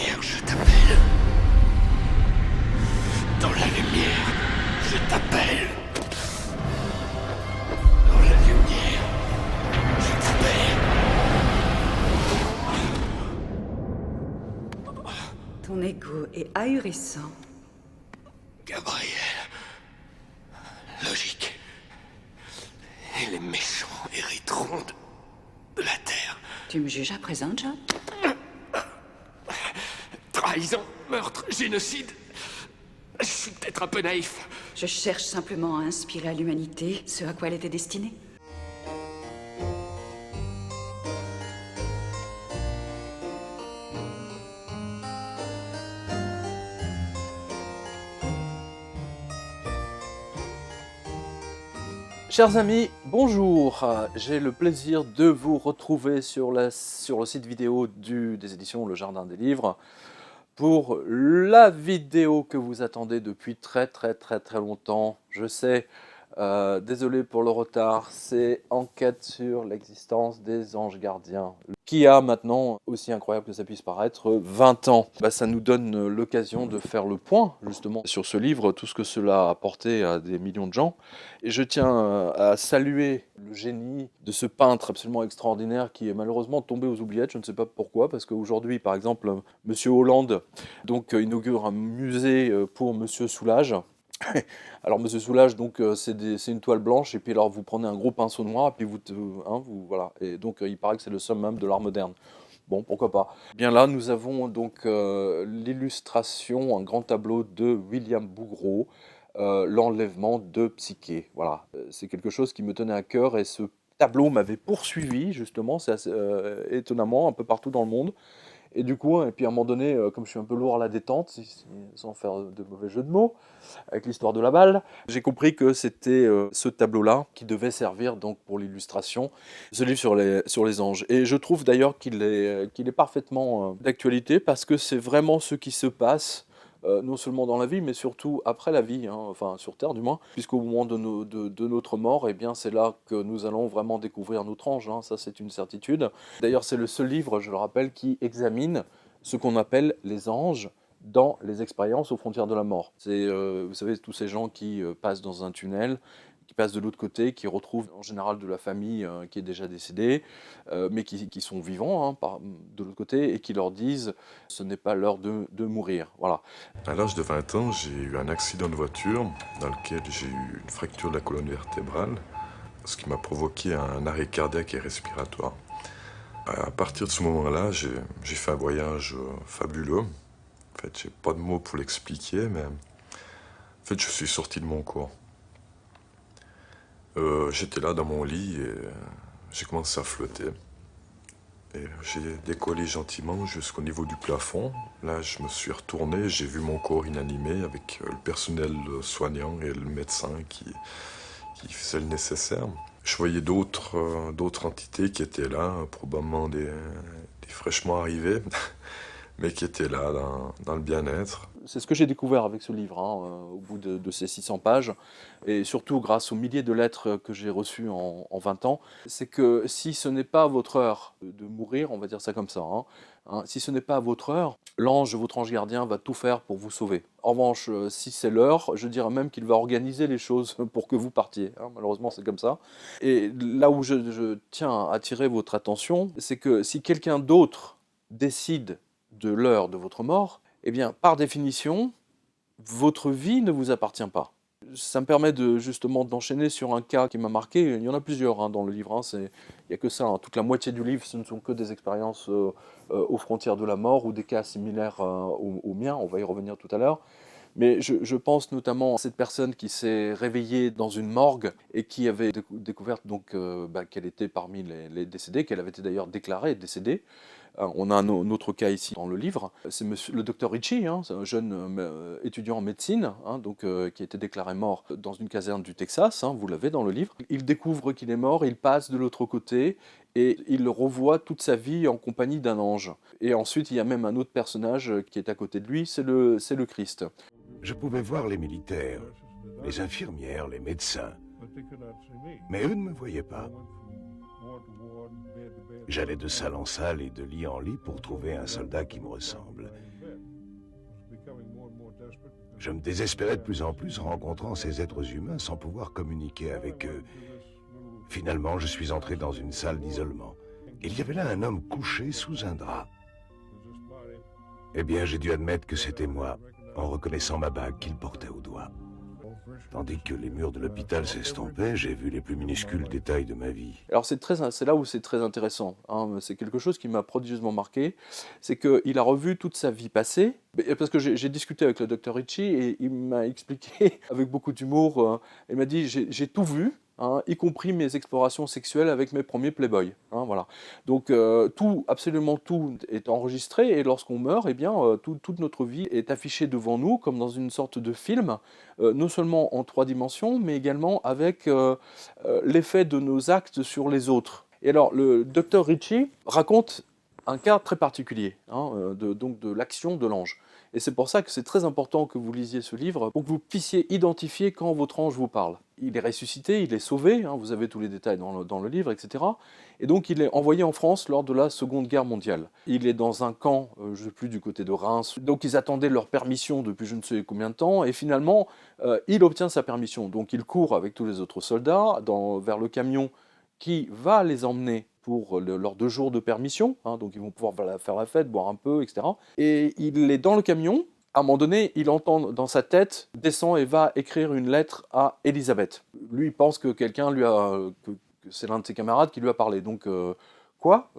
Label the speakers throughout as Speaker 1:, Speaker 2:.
Speaker 1: lumière, je t'appelle. Dans la lumière, je t'appelle. Dans la lumière, je t'appelle.
Speaker 2: Ton ego est ahurissant.
Speaker 1: Gabriel. Logique. Et les méchants hériteront de la terre.
Speaker 2: Tu me juges à présent, John?
Speaker 1: Trahison, meurtre, génocide. Je suis peut-être un peu naïf.
Speaker 2: Je cherche simplement à inspirer à l'humanité ce à quoi elle était destinée.
Speaker 3: Chers amis, bonjour. J'ai le plaisir de vous retrouver sur le site vidéo des éditions Le Jardin des Livres pour la vidéo que vous attendez depuis très longtemps. Je sais, désolé pour le retard, c'est Enquête sur l'existence des anges gardiens, qui a maintenant, aussi incroyable que ça puisse paraître, 20 ans. Ça nous donne l'occasion de faire le point justement sur ce livre, tout ce que cela a apporté à des millions de gens. Et je tiens à saluer le génie de ce peintre absolument extraordinaire qui est malheureusement tombé aux oubliettes, je ne sais pas pourquoi, parce qu'aujourd'hui, par exemple, Monsieur Hollande inaugure un musée pour Monsieur Soulages. Alors Monsieur Soulages, donc c'est une toile blanche, et puis alors vous prenez un gros pinceau noir, et puis voilà. Et donc il paraît que c'est le summum de l'art moderne. Bon, pourquoi pas. Bien là, nous avons donc l'illustration, un grand tableau de William Bouguereau, l'enlèvement de Psyché. Voilà, c'est quelque chose qui me tenait à cœur, et ce tableau m'avait poursuivi justement, c'est assez, étonnamment, un peu partout dans le monde. Et du coup, et puis à un moment donné, comme je suis un peu lourd à la détente, sans faire de mauvais jeu de mots, avec l'histoire de la balle, j'ai compris que c'était ce tableau-là qui devait servir donc pour l'illustration, ce livre sur les anges. Et je trouve d'ailleurs qu'il est parfaitement d'actualité, parce que c'est vraiment ce qui se passe, non seulement dans la vie, mais surtout après la vie, enfin sur Terre du moins, puisqu'au moment de notre mort, eh bien c'est là que nous allons vraiment découvrir notre ange, ça c'est une certitude. D'ailleurs c'est le seul livre, je le rappelle, qui examine ce qu'on appelle les anges dans les expériences aux frontières de la mort. C'est, vous savez, tous ces gens qui passent dans un tunnel, qui passent de l'autre côté, qui retrouvent en général de la famille qui est déjà décédée, mais qui sont vivants de l'autre côté, et qui leur disent « ce n'est pas l'heure de mourir ». Voilà.
Speaker 4: À l'âge de 20 ans, j'ai eu un accident de voiture dans lequel j'ai eu une fracture de la colonne vertébrale, ce qui m'a provoqué un arrêt cardiaque et respiratoire. À partir de ce moment-là, j'ai fait un voyage fabuleux. En fait, j'ai pas de mots pour l'expliquer, mais en fait, je suis sorti de mon corps. J'étais là dans mon lit et j'ai commencé à flotter. Et j'ai décollé gentiment jusqu'au niveau du plafond. Là, je me suis retourné, j'ai vu mon corps inanimé avec le personnel soignant et le médecin qui faisait le nécessaire. Je voyais d'autres entités qui étaient là, probablement des fraîchement arrivés, mais qui étaient là dans le bien-être.
Speaker 3: C'est ce que j'ai découvert avec ce livre, au bout de ces 600 pages, et surtout grâce aux milliers de lettres que j'ai reçues en 20 ans, c'est que si ce n'est pas votre heure de mourir, on va dire ça comme ça, si ce n'est pas votre heure, votre ange gardien va tout faire pour vous sauver. En revanche, si c'est l'heure, je dirais même qu'il va organiser les choses pour que vous partiez. Malheureusement, c'est comme ça. Et là où je tiens à attirer votre attention, c'est que si quelqu'un d'autre décide de l'heure de votre mort, eh bien, par définition, votre vie ne vous appartient pas. Ça me permet justement d'enchaîner sur un cas qui m'a marqué. Il y en a plusieurs dans le livre, il n'y a que ça. Toute la moitié du livre, ce ne sont que des expériences aux frontières de la mort, ou des cas similaires aux miens, on va y revenir tout à l'heure. Mais je pense notamment à cette personne qui s'est réveillée dans une morgue et qui avait découvert qu'elle était parmi les décédés, qu'elle avait été d'ailleurs déclarée décédée. On a un autre cas ici dans le livre, c'est le docteur Ricci, c'est un jeune étudiant en médecine, qui a été déclaré mort dans une caserne du Texas, vous l'avez dans le livre. Il découvre qu'il est mort, il passe de l'autre côté, et il revoit toute sa vie en compagnie d'un ange. Et ensuite, il y a même un autre personnage qui est à côté de lui, c'est le Christ.
Speaker 5: Je pouvais voir les militaires, les infirmières, les médecins, mais eux ne me voyaient pas. J'allais de salle en salle et de lit en lit pour trouver un soldat qui me ressemble. Je me désespérais de plus en plus en rencontrant ces êtres humains sans pouvoir communiquer avec eux. Finalement, je suis entré dans une salle d'isolement. Il y avait là un homme couché sous un drap. Eh bien, j'ai dû admettre que c'était moi, en reconnaissant ma bague qu'il portait au doigt. Tandis que les murs de l'hôpital s'estompaient, j'ai vu les plus minuscules détails de ma vie.
Speaker 3: Alors c'est là où c'est très intéressant, hein. C'est quelque chose qui m'a prodigieusement marqué, c'est qu'il a revu toute sa vie passée, parce que j'ai discuté avec le Dr Ritchie et il m'a expliqué avec beaucoup d'humour, il m'a dit j'ai tout vu, hein, y compris mes explorations sexuelles avec mes premiers Playboy, hein, voilà. Donc absolument tout est enregistré et lorsqu'on meurt, eh bien toute notre vie est affichée devant nous comme dans une sorte de film, non seulement en 3 dimensions, mais également avec l'effet de nos actes sur les autres. Et alors le Dr Ritchie raconte un cas très particulier, hein, donc de l'action de l'ange. Et c'est pour ça que c'est très important que vous lisiez ce livre, pour que vous puissiez identifier quand votre ange vous parle. Il est ressuscité, il est sauvé, hein, vous avez tous les détails dans le livre, etc. Et donc il est envoyé en France lors de la Seconde Guerre mondiale. Il est dans un camp, je ne sais plus, du côté de Reims, donc ils attendaient leur permission depuis je ne sais combien de temps, et finalement, il obtient sa permission. Donc il court avec tous les autres soldats vers le camion qui va les emmener pour leurs 2 jours de permission, hein, donc ils vont pouvoir faire la fête, boire un peu, etc. Et il est dans le camion, à un moment donné, il entend dans sa tête, descend et va écrire une lettre à Elisabeth. Lui, il pense que quelqu'un que c'est l'un de ses camarades qui lui a parlé, donc quoi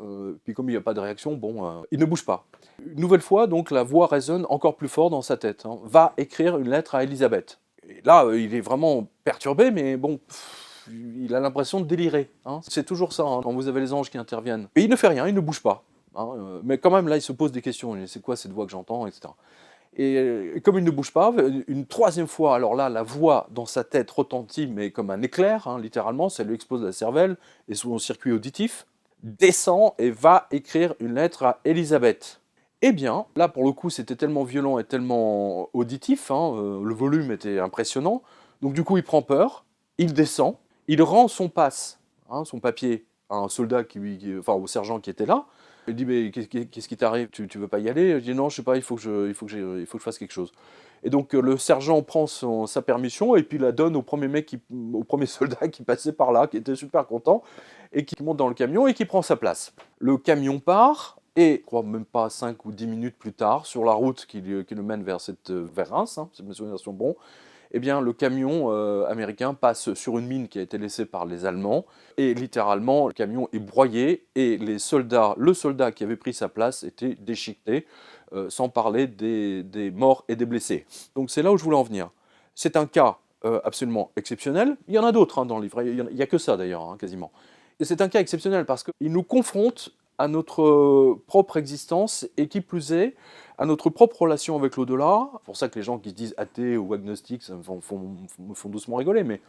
Speaker 3: puis comme il n'y a pas de réaction, bon, il ne bouge pas. Une nouvelle fois, donc, la voix résonne encore plus fort dans sa tête, hein, va écrire une lettre à Elisabeth. Et là, il est vraiment perturbé, mais bon... il a l'impression de délirer, hein. C'est toujours ça, hein, quand vous avez les anges qui interviennent. Et il ne fait rien, il ne bouge pas, hein, mais quand même là il se pose des questions, c'est quoi cette voix que j'entends, etc. Et comme il ne bouge pas, une 3e fois, alors là la voix dans sa tête retentit, mais comme un éclair, hein, littéralement, ça lui explose la cervelle et son circuit auditif, descend et va écrire une lettre à Elisabeth. Eh bien, là pour le coup c'était tellement violent et tellement auditif, hein, le volume était impressionnant, donc du coup il prend peur, il descend, il rend son passe, hein, son papier, à un soldat, au sergent qui était là. Il dit mais qu'est-ce qui t'arrive, tu veux pas y aller? Je dis non, je sais pas, il faut que je fasse quelque chose. Et donc le sergent prend sa permission et puis la donne au premier soldat qui passait par là, qui était super content et qui monte dans le camion et qui prend sa place. Le camion part et je crois même pas 5 ou 10 minutes plus tard, sur la route qui le mène vers Reims, hein, si mes souvenirs sont bons. Eh bien, le camion américain passe sur une mine qui a été laissée par les Allemands, et littéralement, le camion est broyé, et le soldat qui avait pris sa place était déchiqueté, sans parler des morts et des blessés. Donc c'est là où je voulais en venir. C'est un cas absolument exceptionnel. Il y en a d'autres, hein, dans le livre, il n'y a que ça d'ailleurs, hein, quasiment. Et c'est un cas exceptionnel parce qu'il nous confronte à notre propre existence, et qui plus est, à notre propre relation avec l'au-delà. C'est pour ça que les gens qui se disent athées ou agnostiques, ça me font doucement rigoler, mais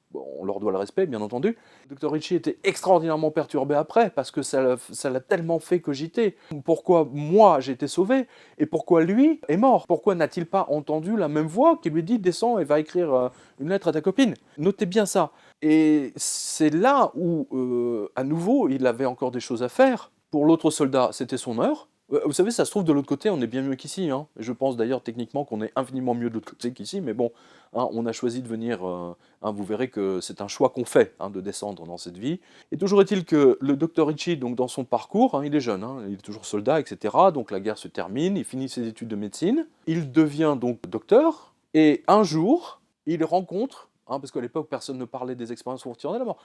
Speaker 3: bon, on leur doit le respect, bien entendu. Dr Ritchie était extraordinairement perturbé après, parce que ça l'a tellement fait cogiter. Pourquoi moi j'ai été sauvé, et pourquoi lui est mort? Pourquoi n'a-t-il pas entendu la même voix qui lui dit « Descends et va écrire une lettre à ta copine ». Notez bien ça. Et c'est là où, à nouveau, il avait encore des choses à faire. Pour l'autre soldat, c'était son heure. Vous savez, ça se trouve de l'autre côté, on est bien mieux qu'ici, hein. Je pense d'ailleurs techniquement qu'on est infiniment mieux de l'autre côté qu'ici, mais bon, hein, on a choisi de venir, hein, vous verrez que c'est un choix qu'on fait, hein, de descendre dans cette vie. Et toujours est-il que le Dr Ritchie, donc dans son parcours, hein, il est jeune, hein, il est toujours soldat, etc., donc la guerre se termine, il finit ses études de médecine, il devient donc docteur, et un jour, il rencontre, hein, parce qu'à l'époque personne ne parlait des expériences aux frontières de la mort,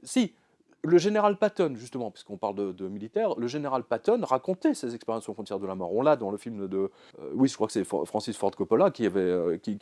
Speaker 3: si, le général Patton, justement, puisqu'on parle de militaire, le général Patton racontait ses expériences aux frontières de la mort. On l'a dans le film de... oui, je crois que c'est Francis Ford Coppola qui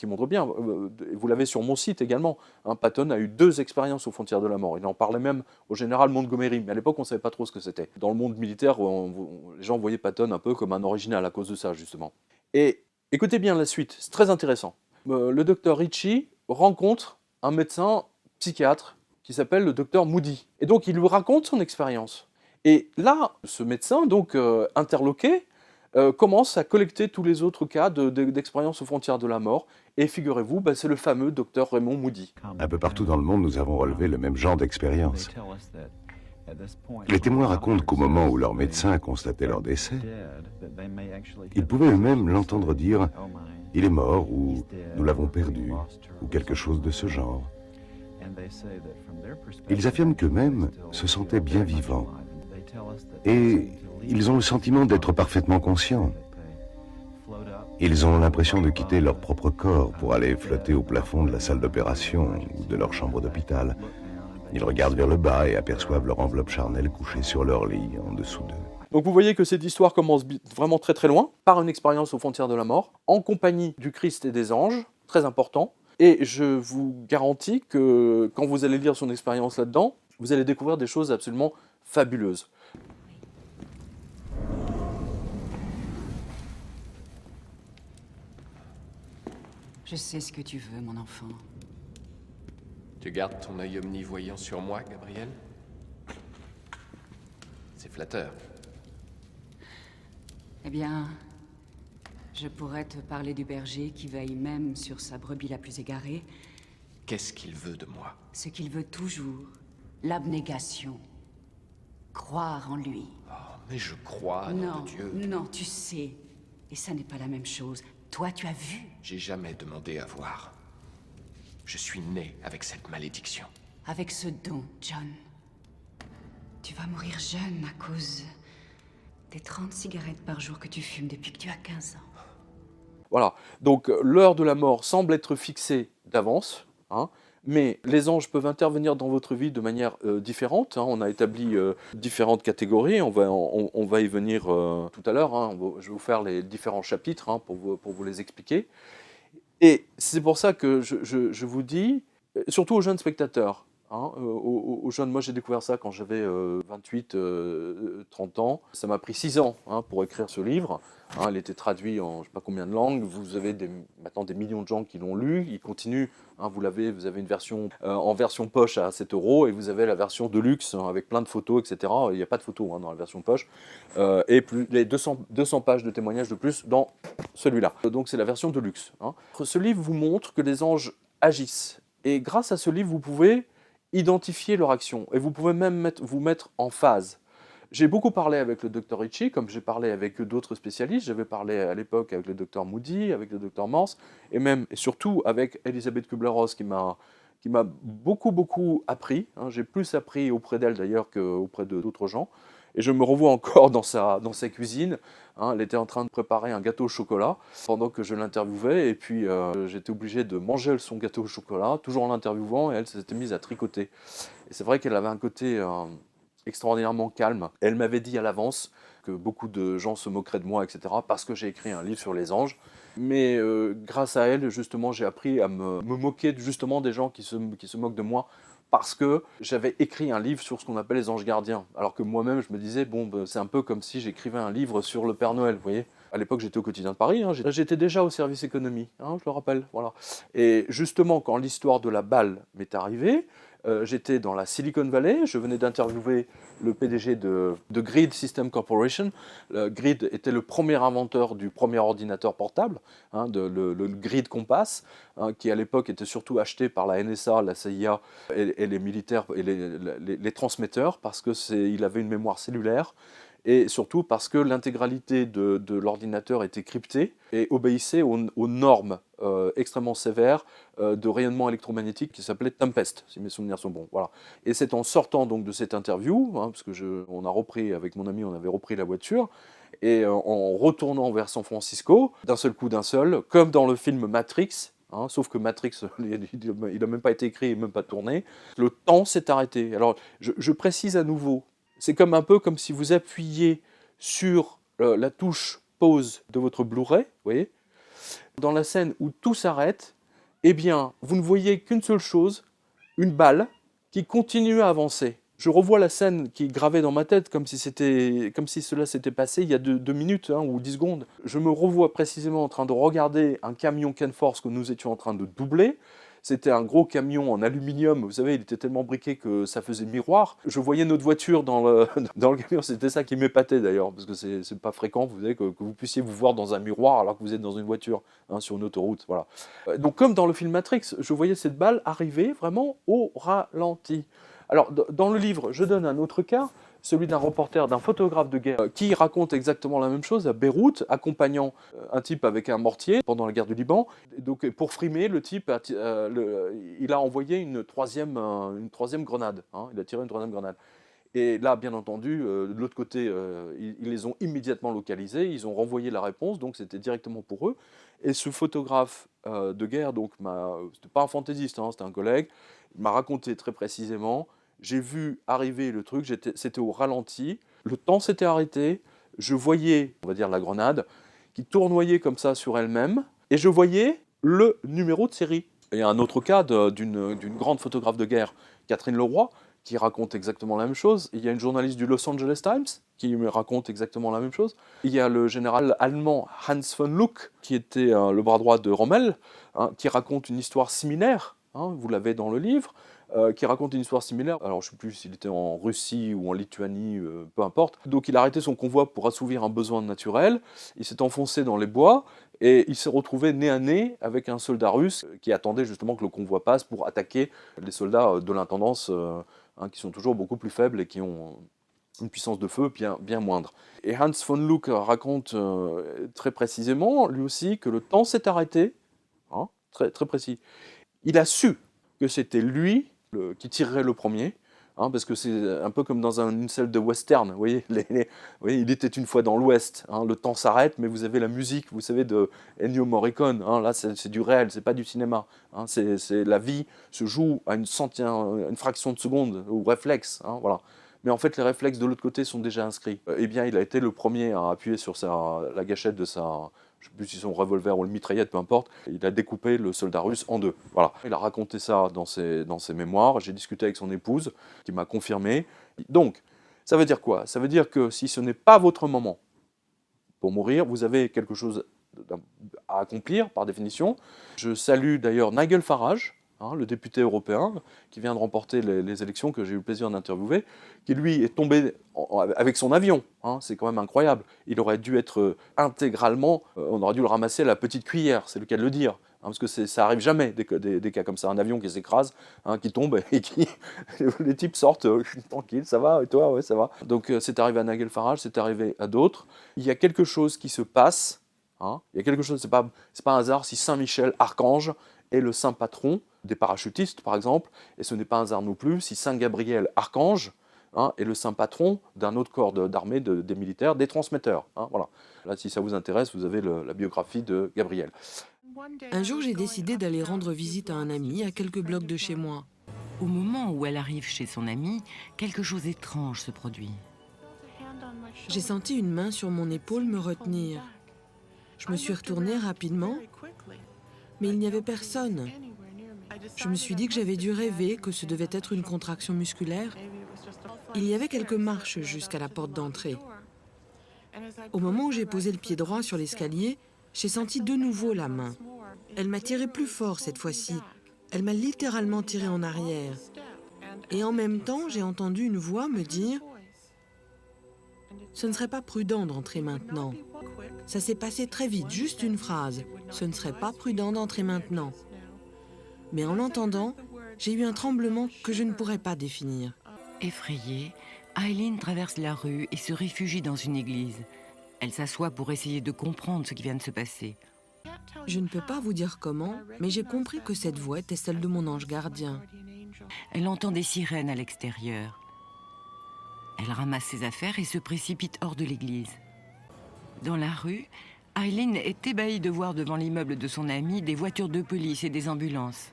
Speaker 3: montre bien. Vous l'avez sur mon site également. Hein, Patton a eu 2 expériences aux frontières de la mort. Il en parlait même au général Montgomery, mais à l'époque, on ne savait pas trop ce que c'était. Dans le monde militaire, les gens voyaient Patton un peu comme un original à cause de ça, justement. Et écoutez bien la suite, c'est très intéressant. Le docteur Ritchie rencontre un médecin psychiatre qui s'appelle le docteur Moody. Et donc, il lui raconte son expérience. Et là, ce médecin, donc interloqué, commence à collecter tous les autres cas d'expérience aux frontières de la mort. Et figurez-vous, c'est le fameux docteur Raymond Moody.
Speaker 5: Un peu partout dans le monde, nous avons relevé le même genre d'expérience. Les témoins racontent qu'au moment où leur médecin a constaté leur décès, ils pouvaient eux-mêmes l'entendre dire « il est mort » ou « nous l'avons perdu » ou quelque chose de ce genre. Ils affirment qu'eux-mêmes se sentaient bien vivants et ils ont le sentiment d'être parfaitement conscients. Ils ont l'impression de quitter leur propre corps pour aller flotter au plafond de la salle d'opération ou de leur chambre d'hôpital. Ils regardent vers le bas et aperçoivent leur enveloppe charnelle couchée sur leur lit en dessous d'eux.
Speaker 3: Donc vous voyez que cette histoire commence vraiment très très loin, par une expérience aux frontières de la mort, en compagnie du Christ et des anges, très important. Et je vous garantis que quand vous allez lire son expérience là-dedans, vous allez découvrir des choses absolument fabuleuses.
Speaker 2: Je sais ce que tu veux, mon enfant.
Speaker 1: Tu gardes ton œil omnivoyant sur moi, Gabriel? C'est flatteur.
Speaker 2: Eh bien, je pourrais te parler du berger qui veille même sur sa brebis la plus égarée.
Speaker 1: Qu'est-ce qu'il veut de moi?
Speaker 2: Ce qu'il veut toujours, l'abnégation. Croire en lui.
Speaker 1: Oh, mais je crois, nom
Speaker 2: Non,
Speaker 1: de Dieu.
Speaker 2: non, tu sais. Et ça n'est pas la même chose. Toi, tu as vu.
Speaker 1: J'ai jamais demandé à voir. Je suis né avec cette malédiction.
Speaker 2: Avec ce don, John. Tu vas mourir jeune à cause des 30 cigarettes par jour que tu fumes depuis que tu as 15 ans.
Speaker 3: Voilà, donc l'heure de la mort semble être fixée d'avance, hein, mais les anges peuvent intervenir dans votre vie de manière différente. Hein. On a établi différentes catégories, on va y venir tout à l'heure. Hein. Je vais vous faire les différents chapitres hein, pour vous les expliquer. Et c'est pour ça que je vous dis, surtout aux jeunes spectateurs, hein, aux jeunes, moi j'ai découvert ça quand j'avais 28, 30 ans. Ça m'a pris 6 ans hein, pour écrire ce livre. Hein, il était traduit en je ne sais pas combien de langues. Vous avez maintenant des millions de gens qui l'ont lu. Il continue. Hein, vous avez une version en version poche à 7 € et vous avez la version de luxe hein, avec plein de photos, etc. Il n'y a pas de photos hein, dans la version poche. Et les 200 pages de témoignages de plus dans celui-là. Donc c'est la version de luxe. Hein. Ce livre vous montre que les anges agissent. Et grâce à ce livre, vous pouvez identifier leur action et vous pouvez même vous mettre en phase. J'ai beaucoup parlé avec le Dr Ritchie, comme j'ai parlé avec d'autres spécialistes. J'avais parlé à l'époque avec le Dr Moody, avec le Dr Morse, et même et surtout avec Elisabeth Kubler-Ross qui m'a beaucoup appris. Hein. J'ai plus appris auprès d'elle d'ailleurs qu'auprès d'autres gens. Et je me revois encore dans sa cuisine. Hein, elle était en train de préparer un gâteau au chocolat pendant que je l'interviewais. Et puis j'étais obligé de manger son gâteau au chocolat, toujours en l'interviewant. Et elle s'était mise à tricoter. Et c'est vrai qu'elle avait un côté extraordinairement calme. Elle m'avait dit à l'avance que beaucoup de gens se moqueraient de moi, etc. parce que j'ai écrit un livre sur les anges. Mais grâce à elle, justement, j'ai appris à me moquer justement des gens qui se moquent de moi parce que j'avais écrit un livre sur ce qu'on appelle les anges gardiens. Alors que moi-même, je me disais, bon, c'est un peu comme si j'écrivais un livre sur le Père Noël, vous voyez. À l'époque, j'étais au Quotidien de Paris, hein, j'étais déjà au service économie, hein, je le rappelle, voilà. Et justement, quand l'histoire de la balle m'est arrivée, j'étais dans la Silicon Valley, je venais d'interviewer le PDG de Grid System Corporation. Grid était le premier inventeur du premier ordinateur portable, hein, le Grid Compass, hein, qui à l'époque était surtout acheté par la NSA, la CIA et les militaires et les transmetteurs, parce qu'il avait une mémoire cellulaire. Et surtout parce que l'intégralité de l'ordinateur était cryptée et obéissait aux normes extrêmement sévères de rayonnement électromagnétique qui s'appelait Tempest, si mes souvenirs sont bons. Voilà. Et c'est en sortant donc de cette interview, hein, parce que on a repris, avec mon ami, on avait repris la voiture, et en retournant vers San Francisco, d'un seul coup, comme dans le film Matrix, hein, sauf que Matrix, il n'a même pas été écrit et même pas tourné, le temps s'est arrêté. Alors, je précise à nouveau, c'est un peu comme si vous appuyiez sur la touche pause de votre Blu-ray, vous voyez. Dans la scène où tout s'arrête, eh bien, vous ne voyez qu'une seule chose, une balle qui continue à avancer. Je revois la scène qui est gravée dans ma tête comme si cela s'était passé il y a 2 minutes hein, ou 10 secondes. Je me revois précisément en train de regarder un camion Kenforce que nous étions en train de doubler. C'était un gros camion en aluminium, vous savez, il était tellement briqué que ça faisait miroir. Je voyais notre voiture dans le camion, c'était ça qui m'épatait d'ailleurs, parce que c'est pas fréquent, vous savez, que vous puissiez vous voir dans un miroir alors que vous êtes dans une voiture, hein, sur une autoroute, voilà. Donc comme dans le film Matrix, je voyais cette balle arriver vraiment au ralenti. Alors, dans le livre, je donne un autre cas, celui d'un reporter, d'un photographe de guerre, qui raconte exactement la même chose à Beyrouth, accompagnant un type avec un mortier pendant la guerre du Liban. Et donc, pour frimer, le type, il a envoyé une troisième grenade. Hein, il a tiré une troisième grenade. Et là, bien entendu, de l'autre côté, ils les ont immédiatement localisés, ils ont renvoyé la réponse, donc c'était directement pour eux. Et ce photographe de guerre, donc, c'était pas un fantaisiste, hein, c'était un collègue, il m'a raconté très précisément, j'ai vu arriver le truc, c'était au ralenti, le temps s'était arrêté, je voyais, on va dire, la grenade, qui tournoyait comme ça sur elle-même, et je voyais le numéro de série. Et un autre cas d'une grande photographe de guerre, Catherine Leroy, qui raconte exactement la même chose. Il y a une journaliste du Los Angeles Times qui me raconte exactement la même chose. Il y a le général allemand Hans von Luck, qui était le bras droit de Rommel, hein, qui raconte une histoire similaire, hein, vous l'avez dans le livre, qui raconte une histoire similaire. Alors je ne sais plus s'il était en Russie ou en Lituanie, peu importe. Donc il a arrêté son convoi pour assouvir un besoin naturel, il s'est enfoncé dans les bois, et il s'est retrouvé nez à nez avec un soldat russe qui attendait justement que le convoi passe pour attaquer les soldats de l'intendance, hein, qui sont toujours beaucoup plus faibles et qui ont une puissance de feu bien moindre. Et Hans von Luck raconte très précisément, lui aussi, que le temps s'est arrêté, hein, très, très précis. Il a su que c'était lui qui tirerait le premier, hein, parce que c'est un peu comme dans une salle de western, vous voyez, il était une fois dans l'Ouest, hein, le temps s'arrête, mais vous avez la musique, vous savez, de Ennio Morricone, hein, là c'est du réel, c'est pas du cinéma, hein, la vie se joue à une fraction de seconde, au réflexe, hein, voilà. Mais en fait, les réflexes de l'autre côté sont déjà inscrits. Eh bien, il a été le premier à appuyer sur la gâchette de sa, je ne sais plus si son revolver ou le mitraillette, peu importe. Il a découpé le soldat russe en deux. Voilà. Il a raconté ça dans ses mémoires. J'ai discuté avec son épouse, qui m'a confirmé. Donc, ça veut dire quoi? Ça veut dire que si ce n'est pas votre moment pour mourir, vous avez quelque chose à accomplir, par définition. Je salue d'ailleurs Nigel Farage, hein, le député européen, qui vient de remporter les élections, que j'ai eu le plaisir d'interviewer, qui lui est tombé avec son avion, hein, c'est quand même incroyable. Il aurait dû être intégralement, on aurait dû le ramasser à la petite cuillère, c'est le cas de le dire, hein, parce que ça arrive jamais, des cas comme ça, un avion qui s'écrase, hein, qui tombe, et qui les types sortent, tranquille, ça va, et toi, ouais, ça va. Donc c'est arrivé à Nigel Farage, c'est arrivé à d'autres. Il y a quelque chose qui se passe, hein, il y a quelque chose, c'est pas un hasard si Saint-Michel, archange, est le saint patron des parachutistes, par exemple, et ce n'est pas un hasard non plus si Saint Gabriel, archange, hein, est le saint patron d'un autre corps d'armée, des militaires, des transmetteurs. Hein, voilà. Là, si ça vous intéresse, vous avez la biographie de Gabriel.
Speaker 6: Un jour, j'ai décidé d'aller rendre visite à un ami à quelques blocs de chez moi.
Speaker 7: Au moment où elle arrive chez son ami, quelque chose d'étrange se produit.
Speaker 6: J'ai senti une main sur mon épaule me retenir. Je me suis retournée rapidement, mais il n'y avait personne. Je me suis dit que j'avais dû rêver, que ce devait être une contraction musculaire. Il y avait quelques marches jusqu'à la porte d'entrée. Au moment où j'ai posé le pied droit sur l'escalier, j'ai senti de nouveau la main. Elle m'a tiré plus fort cette fois-ci. Elle m'a littéralement tiré en arrière. Et en même temps, j'ai entendu une voix me dire « Ce ne serait pas prudent d'entrer maintenant. » Ça s'est passé très vite, juste une phrase. « Ce ne serait pas prudent d'entrer maintenant. » Mais en l'entendant, j'ai eu un tremblement que je ne pourrais pas définir.
Speaker 7: Effrayée, Eileen traverse la rue et se réfugie dans une église. Elle s'assoit pour essayer de comprendre ce qui vient de se passer.
Speaker 6: Je ne peux pas vous dire comment, mais j'ai compris que cette voix était celle de mon ange gardien.
Speaker 7: Elle entend des sirènes à l'extérieur. Elle ramasse ses affaires et se précipite hors de l'église. Dans la rue, Eileen est ébahie de voir devant l'immeuble de son amie des voitures de police et des ambulances.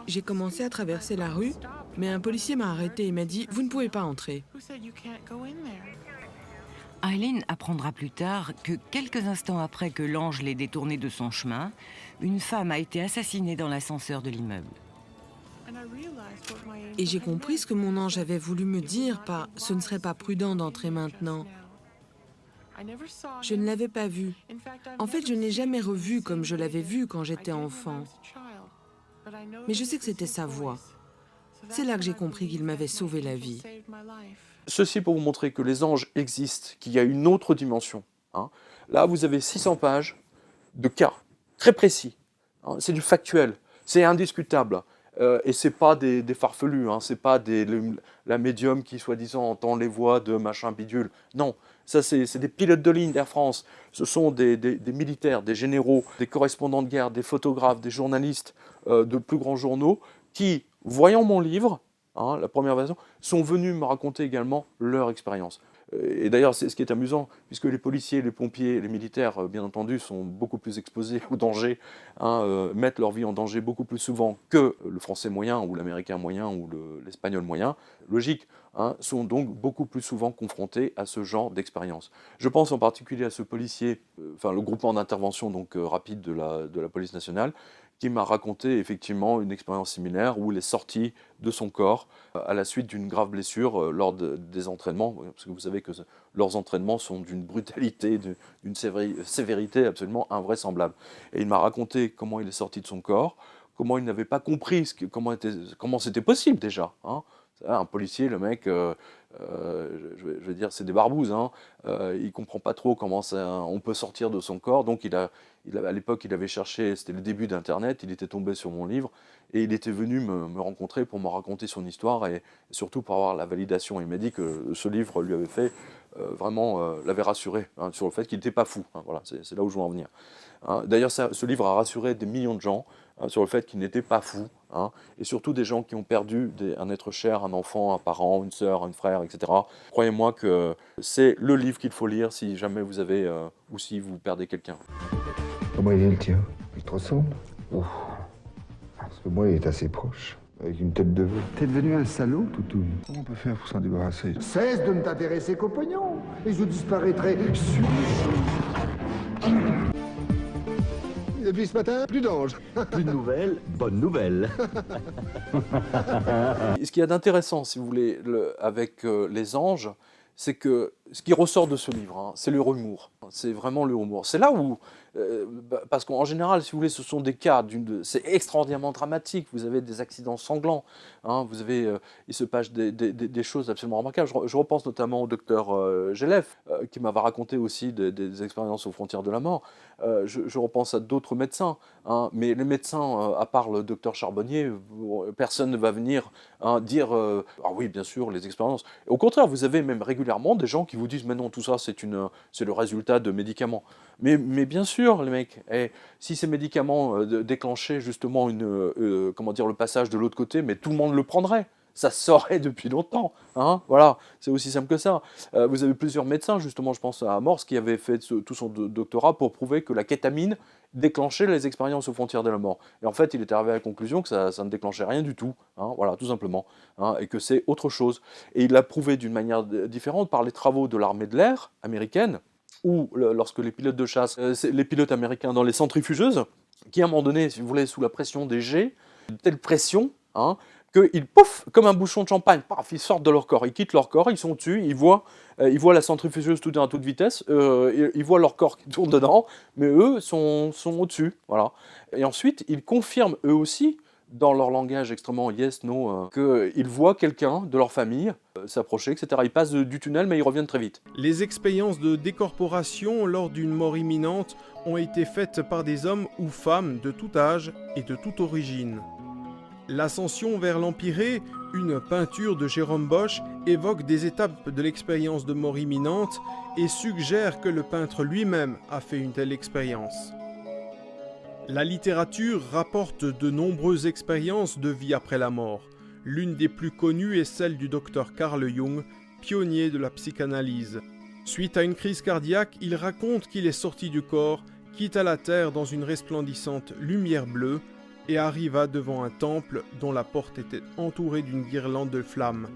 Speaker 6: J'ai commencé à traverser la rue, mais un policier m'a arrêté et m'a dit « Vous ne pouvez pas entrer ».
Speaker 7: Eileen apprendra plus tard que quelques instants après que l'ange l'ait détournée de son chemin, une femme a été assassinée dans l'ascenseur de l'immeuble.
Speaker 6: Et j'ai compris ce que mon ange avait voulu me dire par « ce ne serait pas prudent d'entrer maintenant ». Je ne l'avais pas vu. En fait, je ne l'ai jamais revu comme je l'avais vu quand j'étais enfant. Mais je sais que c'était sa voix. C'est là que j'ai compris qu'il m'avait sauvé la vie.
Speaker 3: Ceci pour vous montrer que les anges existent, qu'il y a une autre dimension. Hein. Là, vous avez 600 pages de cas très précis. Hein. C'est du factuel, c'est indiscutable. Et c'est pas des farfelus, hein, c'est pas la médium qui soi-disant entend les voix de machin bidule. Non, ça c'est des pilotes de ligne d'Air France. Ce sont des militaires, des généraux, des correspondants de guerre, des photographes, des journalistes de plus grands journaux qui, voyant mon livre, hein, la première version, sont venus me raconter également leur expérience. Et d'ailleurs, c'est ce qui est amusant, puisque les policiers, les pompiers, les militaires, bien entendu, sont beaucoup plus exposés au danger, hein, mettent leur vie en danger beaucoup plus souvent que le français moyen, ou l'américain moyen, ou l'espagnol moyen, logique, hein, sont donc beaucoup plus souvent confrontés à ce genre d'expérience. Je pense en particulier à ce policier, enfin le groupement d'intervention donc rapide de la police nationale, qui m'a raconté effectivement une expérience similaire où il est sorti de son corps à la suite d'une grave blessure lors des entraînements, parce que vous savez que leurs entraînements sont d'une brutalité, d'une sévérité absolument invraisemblable. Et il m'a raconté comment il est sorti de son corps, comment il n'avait pas compris comment c'était possible déjà, hein. Un policier, le mec, je veux dire, c'est des barbouzes, hein. Il comprend pas trop comment on peut sortir de son corps. Donc à l'époque, il avait cherché, c'était le début d'Internet, il était tombé sur mon livre et il était venu me rencontrer pour me raconter son histoire et surtout pour avoir la validation. Il m'a dit que ce livre lui avait fait l'avait rassuré, hein, sur le fait qu'il n'était pas fou. Hein, voilà, c'est là où je veux en venir. Hein, d'ailleurs, ce livre a rassuré des millions de gens, hein, sur le fait qu'il n'était pas fou, hein, et surtout des gens qui ont perdu un être cher, un enfant, un parent, une sœur, un frère, etc. Croyez-moi que c'est le livre qu'il faut lire si jamais vous avez ou si vous perdez quelqu'un.
Speaker 8: Comment il est le tien? Il te ressemble? Ouf. Parce que moi, il est assez proche. Avec une tête de veau. T'es devenu un salaud, Toutou. Comment on peut faire pour s'en débarrasser?
Speaker 9: Cesse de ne t'intéresser qu'au pognon, et je disparaîtrai sur le champ. Depuis ce matin, plus d'anges.
Speaker 1: Plus de nouvelles, bonne nouvelle.
Speaker 3: Ce qu'il y a d'intéressant, si vous voulez, avec les anges, c'est que ce qui ressort de ce livre, hein, c'est le humour. C'est vraiment le humour. C'est là où, parce qu'en général, si vous voulez, ce sont des cas, c'est extraordinairement dramatique. Vous avez des accidents sanglants, hein, il se passe des choses absolument remarquables. Je repense notamment au docteur Gelef, qui m'avait raconté aussi des expériences aux frontières de la mort. Je repense à d'autres médecins, hein, mais les médecins, à part le docteur Charbonnier, personne ne va venir, hein, dire ah oui, bien sûr, les expériences. Et au contraire, vous avez même régulièrement des gens qui vous disent mais non, tout ça c'est le résultat de médicaments. Mais bien sûr, les mecs, si ces médicaments déclenchaient justement le passage de l'autre côté, mais tout le monde le prendrait. Ça se saurait depuis longtemps, hein, voilà, c'est aussi simple que ça. Vous avez plusieurs médecins, justement, je pense à Amorce, qui avait fait tout son doctorat pour prouver que la kétamine déclenchait les expériences aux frontières de la mort. Et en fait, il était arrivé à la conclusion que ça ne déclenchait rien du tout, hein, voilà, tout simplement, hein, et que c'est autre chose. Et il l'a prouvé d'une manière différente par les travaux de l'armée de l'air américaine, ou lorsque les pilotes de chasse, les pilotes américains dans les centrifugeuses, qui à un moment donné, si vous voulez, sous la pression des jets, de telle pression, hein, qu'ils, pouf, comme un bouchon de champagne, paf, ils sortent de leur corps, ils quittent leur corps, ils sont dessus, ils voient la centrifugeuse tout à toute vitesse, ils voient leur corps qui tourne dedans, mais eux sont au-dessus, voilà. Et ensuite, ils confirment eux aussi, dans leur langage extrêmement yes, no, qu'ils voient quelqu'un de leur famille s'approcher, etc. Ils passent du tunnel, mais ils reviennent très vite.
Speaker 10: Les expériences de décorporation lors d'une mort imminente ont été faites par des hommes ou femmes de tout âge et de toute origine. L'ascension vers l'Empyrée, une peinture de Jérôme Bosch, évoque des étapes de l'expérience de mort imminente et suggère que le peintre lui-même a fait une telle expérience. La littérature rapporte de nombreuses expériences de vie après la mort. L'une des plus connues est celle du docteur Carl Jung, pionnier de la psychanalyse. Suite à une crise cardiaque, il raconte qu'il est sorti du corps, quitta la terre dans une resplendissante lumière bleue, et arriva devant un temple dont la porte était entourée d'une guirlande de flammes.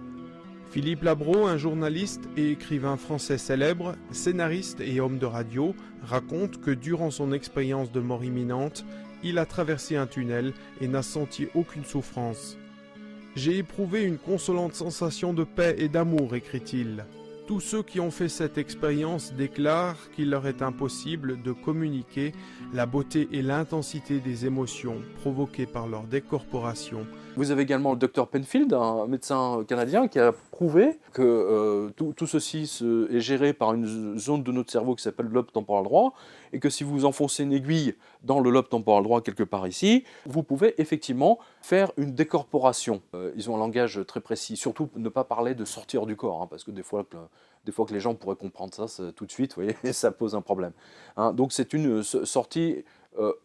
Speaker 10: Philippe Labro, un journaliste et écrivain français célèbre, scénariste et homme de radio, raconte que durant son expérience de mort imminente, il a traversé un tunnel et n'a senti aucune souffrance. « J'ai éprouvé une consolante sensation de paix et d'amour », écrit-il. Tous ceux qui ont fait cette expérience déclarent qu'il leur est impossible de communiquer la beauté et l'intensité des émotions provoquées par leur décorporation.
Speaker 3: Vous avez également le Dr Penfield, un médecin canadien, qui a prouvé que tout ceci est géré par une zone de notre cerveau qui s'appelle le lobe temporal droit, et que si vous enfoncez une aiguille dans le lobe temporal droit quelque part ici, vous pouvez effectivement faire une décorporation. Ils ont un langage très précis, surtout ne pas parler de sortir du corps, hein, parce que des fois que les gens pourraient comprendre ça tout de suite, vous voyez, et ça pose un problème. Hein, donc c'est une sortie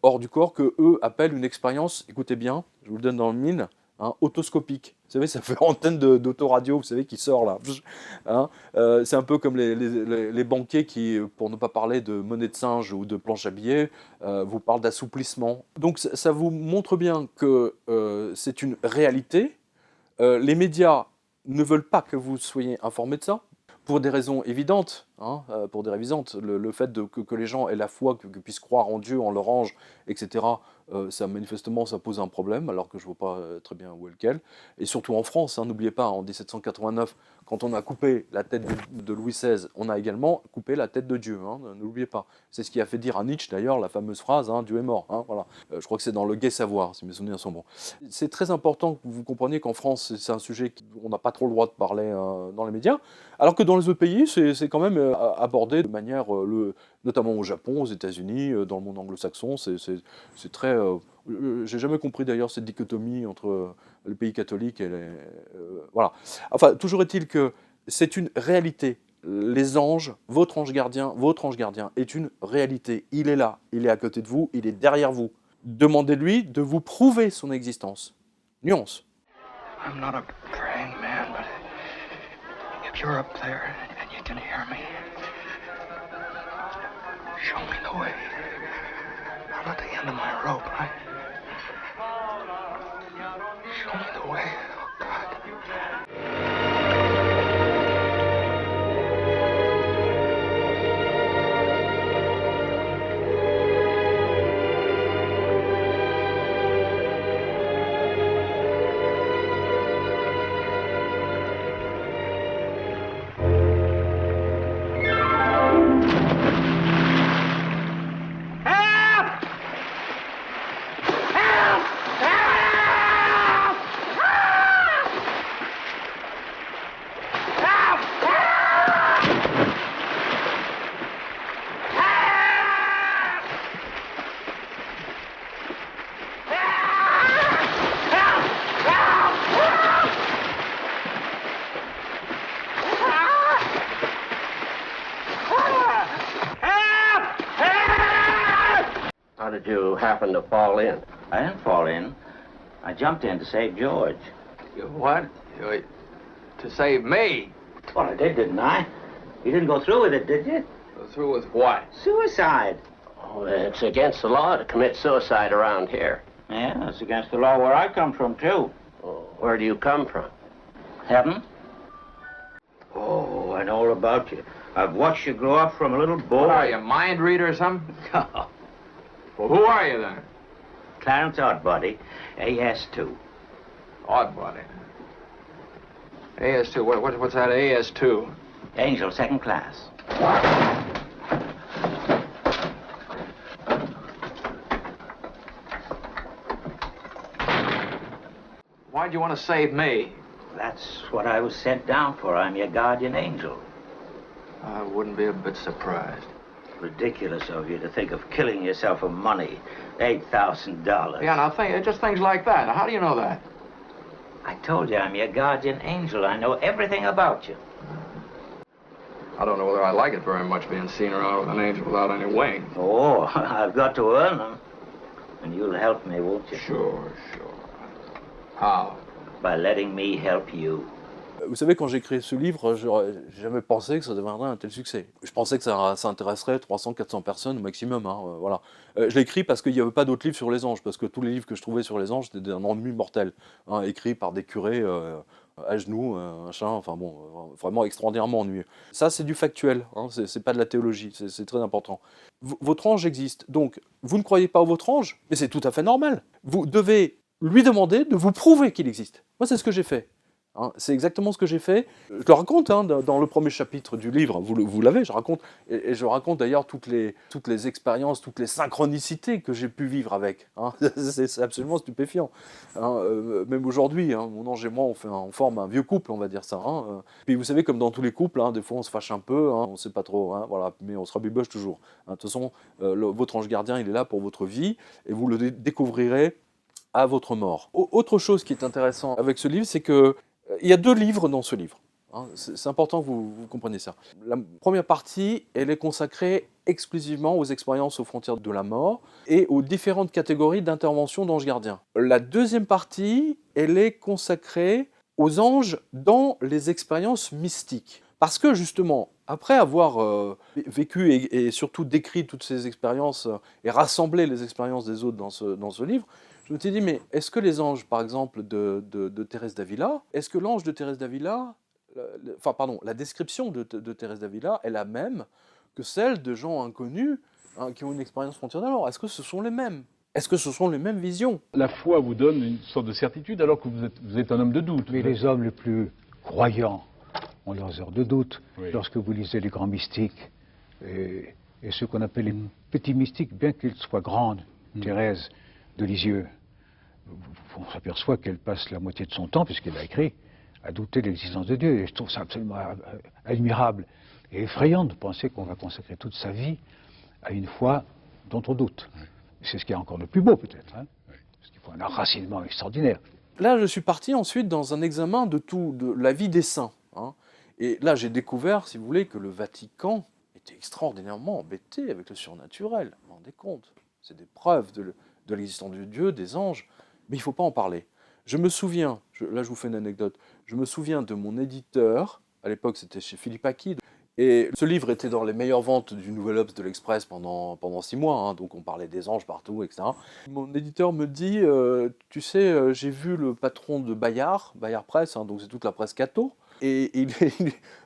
Speaker 3: hors du corps que eux appellent une expérience, écoutez bien, je vous le donne dans le mille, hein, autoscopique. Vous savez, ça fait antenne d'autoradio, vous savez, qui sort là. Hein, c'est un peu comme les banquiers qui, pour ne pas parler de monnaie de singe ou de planche à billets, vous parlent d'assouplissement. Donc ça vous montre bien que c'est une réalité. Les médias ne veulent pas que vous soyez informés de ça, pour des raisons évidentes. Hein, le fait que les gens aient la foi, qu'ils puissent croire en Dieu, en leur ange, etc., manifestement, ça pose un problème, alors que je ne vois pas très bien où est lequel. Et surtout en France, hein, n'oubliez pas, en 1789, quand on a coupé la tête de Louis XVI, on a également coupé la tête de Dieu, hein, n'oubliez pas. C'est ce qui a fait dire à Nietzsche, d'ailleurs, la fameuse phrase hein, « Dieu est mort hein, ». Voilà. Je crois que c'est dans le Gai Savoir, si mes souvenirs sont bons. C'est très important que vous compreniez qu'en France, c'est un sujet qu'on n'a pas trop le droit de parler dans les médias, alors que dans les autres pays, c'est quand même abordé de manière, notamment au Japon, aux États-Unis, dans le monde anglo-saxon, c'est très... j'ai jamais compris d'ailleurs cette dichotomie entre les pays catholiques et les... voilà. Enfin, toujours est-il que c'est une réalité. Les anges, votre ange gardien est une réalité. Il est là, il est à côté de vous, il est derrière vous. Demandez-lui de vous prouver son existence. Nuance.
Speaker 1: I'm not a praying man, but if you're up there and you can hear me, show me the way. I'm at the end of my rope, right? Show me the way, oh God.
Speaker 11: How did you happen to fall in? I didn't fall in. I jumped in to save George.
Speaker 1: You what? To save me?
Speaker 11: Well, I did, didn't I? You didn't go through with it, did you?
Speaker 1: Go through with what?
Speaker 11: Suicide.
Speaker 1: Oh, it's against the law to commit suicide around here.
Speaker 11: Yeah, it's against the law where I come from, too.
Speaker 1: Oh, where do you come from?
Speaker 11: Heaven? Oh, I know all about you. I've watched you grow up from a little boy.
Speaker 1: What are you, a mind reader or something? Well, who are you then?
Speaker 11: Clarence Oddbody, AS2.
Speaker 1: Oddbody. AS2, what's that AS2?
Speaker 11: Angel, second class.
Speaker 1: Why'd you want to save me?
Speaker 11: That's what I was sent down for. I'm your guardian angel.
Speaker 1: I wouldn't be a bit surprised.
Speaker 11: Ridiculous of you to think of killing yourself for money. $8,000.
Speaker 1: Yeah, now just things like that. Now, how do you know that?
Speaker 11: I told you I'm your guardian angel. I know everything about you.
Speaker 1: I don't know whether I like it very much being seen around with an angel without any wings.
Speaker 11: Oh, I've got to earn them. And you'll help me, won't you?
Speaker 1: Sure. How?
Speaker 11: By letting me help you.
Speaker 3: Vous savez, quand j'ai créé ce livre, je n'aurais jamais pensé que ça deviendrait un tel succès. Je pensais que ça intéresserait 300-400 personnes au maximum. Hein, voilà. Je l'ai écrit parce qu'il n'y avait pas d'autres livres sur les anges, parce que tous les livres que je trouvais sur les anges, c'était d'un ennui mortel, hein, écrits par des curés à genoux, machin, enfin bon, vraiment extraordinairement ennuyeux. Ça, c'est du factuel, hein, c'est pas de la théologie, c'est très important. Votre ange existe, donc vous ne croyez pas à votre ange, mais c'est tout à fait normal. Vous devez lui demander de vous prouver qu'il existe. Moi, c'est ce que j'ai fait. Hein. C'est exactement ce que j'ai fait. Je le raconte hein, dans le premier chapitre du livre, vous l'avez, je raconte, et je raconte d'ailleurs toutes les expériences, toutes les synchronicités que j'ai pu vivre avec. Hein. C'est absolument stupéfiant. Hein. Même aujourd'hui, hein, mon ange et moi, on forme un vieux couple, on va dire ça. Hein. Puis vous savez, comme dans tous les couples, hein, des fois on se fâche un peu, hein, on ne sait pas trop, hein, voilà, mais on se rabiboche toujours. Hein. De toute façon, votre ange gardien, il est là pour votre vie, et vous le découvrirez à votre mort. Autre chose qui est intéressant avec ce livre, c'est que il y a 2 livres dans ce livre. Hein. C'est important que vous compreniez ça. La première partie, elle est consacrée exclusivement aux expériences aux frontières de la mort et aux différentes catégories d'intervention d'anges gardiens. La deuxième partie, elle est consacrée aux anges dans les expériences mystiques. Parce que justement, après avoir vécu et surtout décrit toutes ces expériences et rassemblé les expériences des autres dans ce livre, je me suis dit, mais est-ce que les anges, par exemple, de Thérèse d'Avila, est-ce que l'ange de Thérèse d'Avila, la description de Thérèse d'Avila est la même que celle de gens inconnus hein, qui ont une expérience frontière de la mort? Est-ce que ce sont les mêmes? Est-ce que ce sont les mêmes visions?
Speaker 12: La foi vous donne une sorte de certitude alors que vous êtes un homme de doute.
Speaker 13: Mais les hommes les plus croyants ont leurs heures de doute.
Speaker 12: Oui.
Speaker 13: Lorsque vous lisez les grands mystiques et ceux qu'on appelle les petits mystiques, bien qu'ils soient grandes, Thérèse de Lisieux, on s'aperçoit qu'elle passe la moitié de son temps, puisqu'elle a écrit, à douter de l'existence de Dieu. Et je trouve ça absolument admirable et effrayant de penser qu'on va consacrer toute sa vie à une foi dont on doute. Oui. C'est ce qui est encore le plus beau, peut-être. Hein, oui. Parce qu'il faut un enracinement extraordinaire.
Speaker 3: Là, je suis parti ensuite dans un examen de la vie des saints. Hein. Et là, j'ai découvert, si vous voulez, que le Vatican était extraordinairement embêté avec le surnaturel. Vous vous rendez compte? C'est des preuves de l'existence de Dieu, des anges. Mais il ne faut pas en parler. Je me souviens, là je vous fais une anecdote, je me souviens de mon éditeur, à l'époque c'était chez Philippe Aki, et ce livre était dans les meilleures ventes du Nouvel Obs de l'Express pendant 6 mois, hein, donc on parlait des anges partout, etc. Mon éditeur me dit, tu sais, j'ai vu le patron de Bayard Presse, hein, donc c'est toute la presse catho, et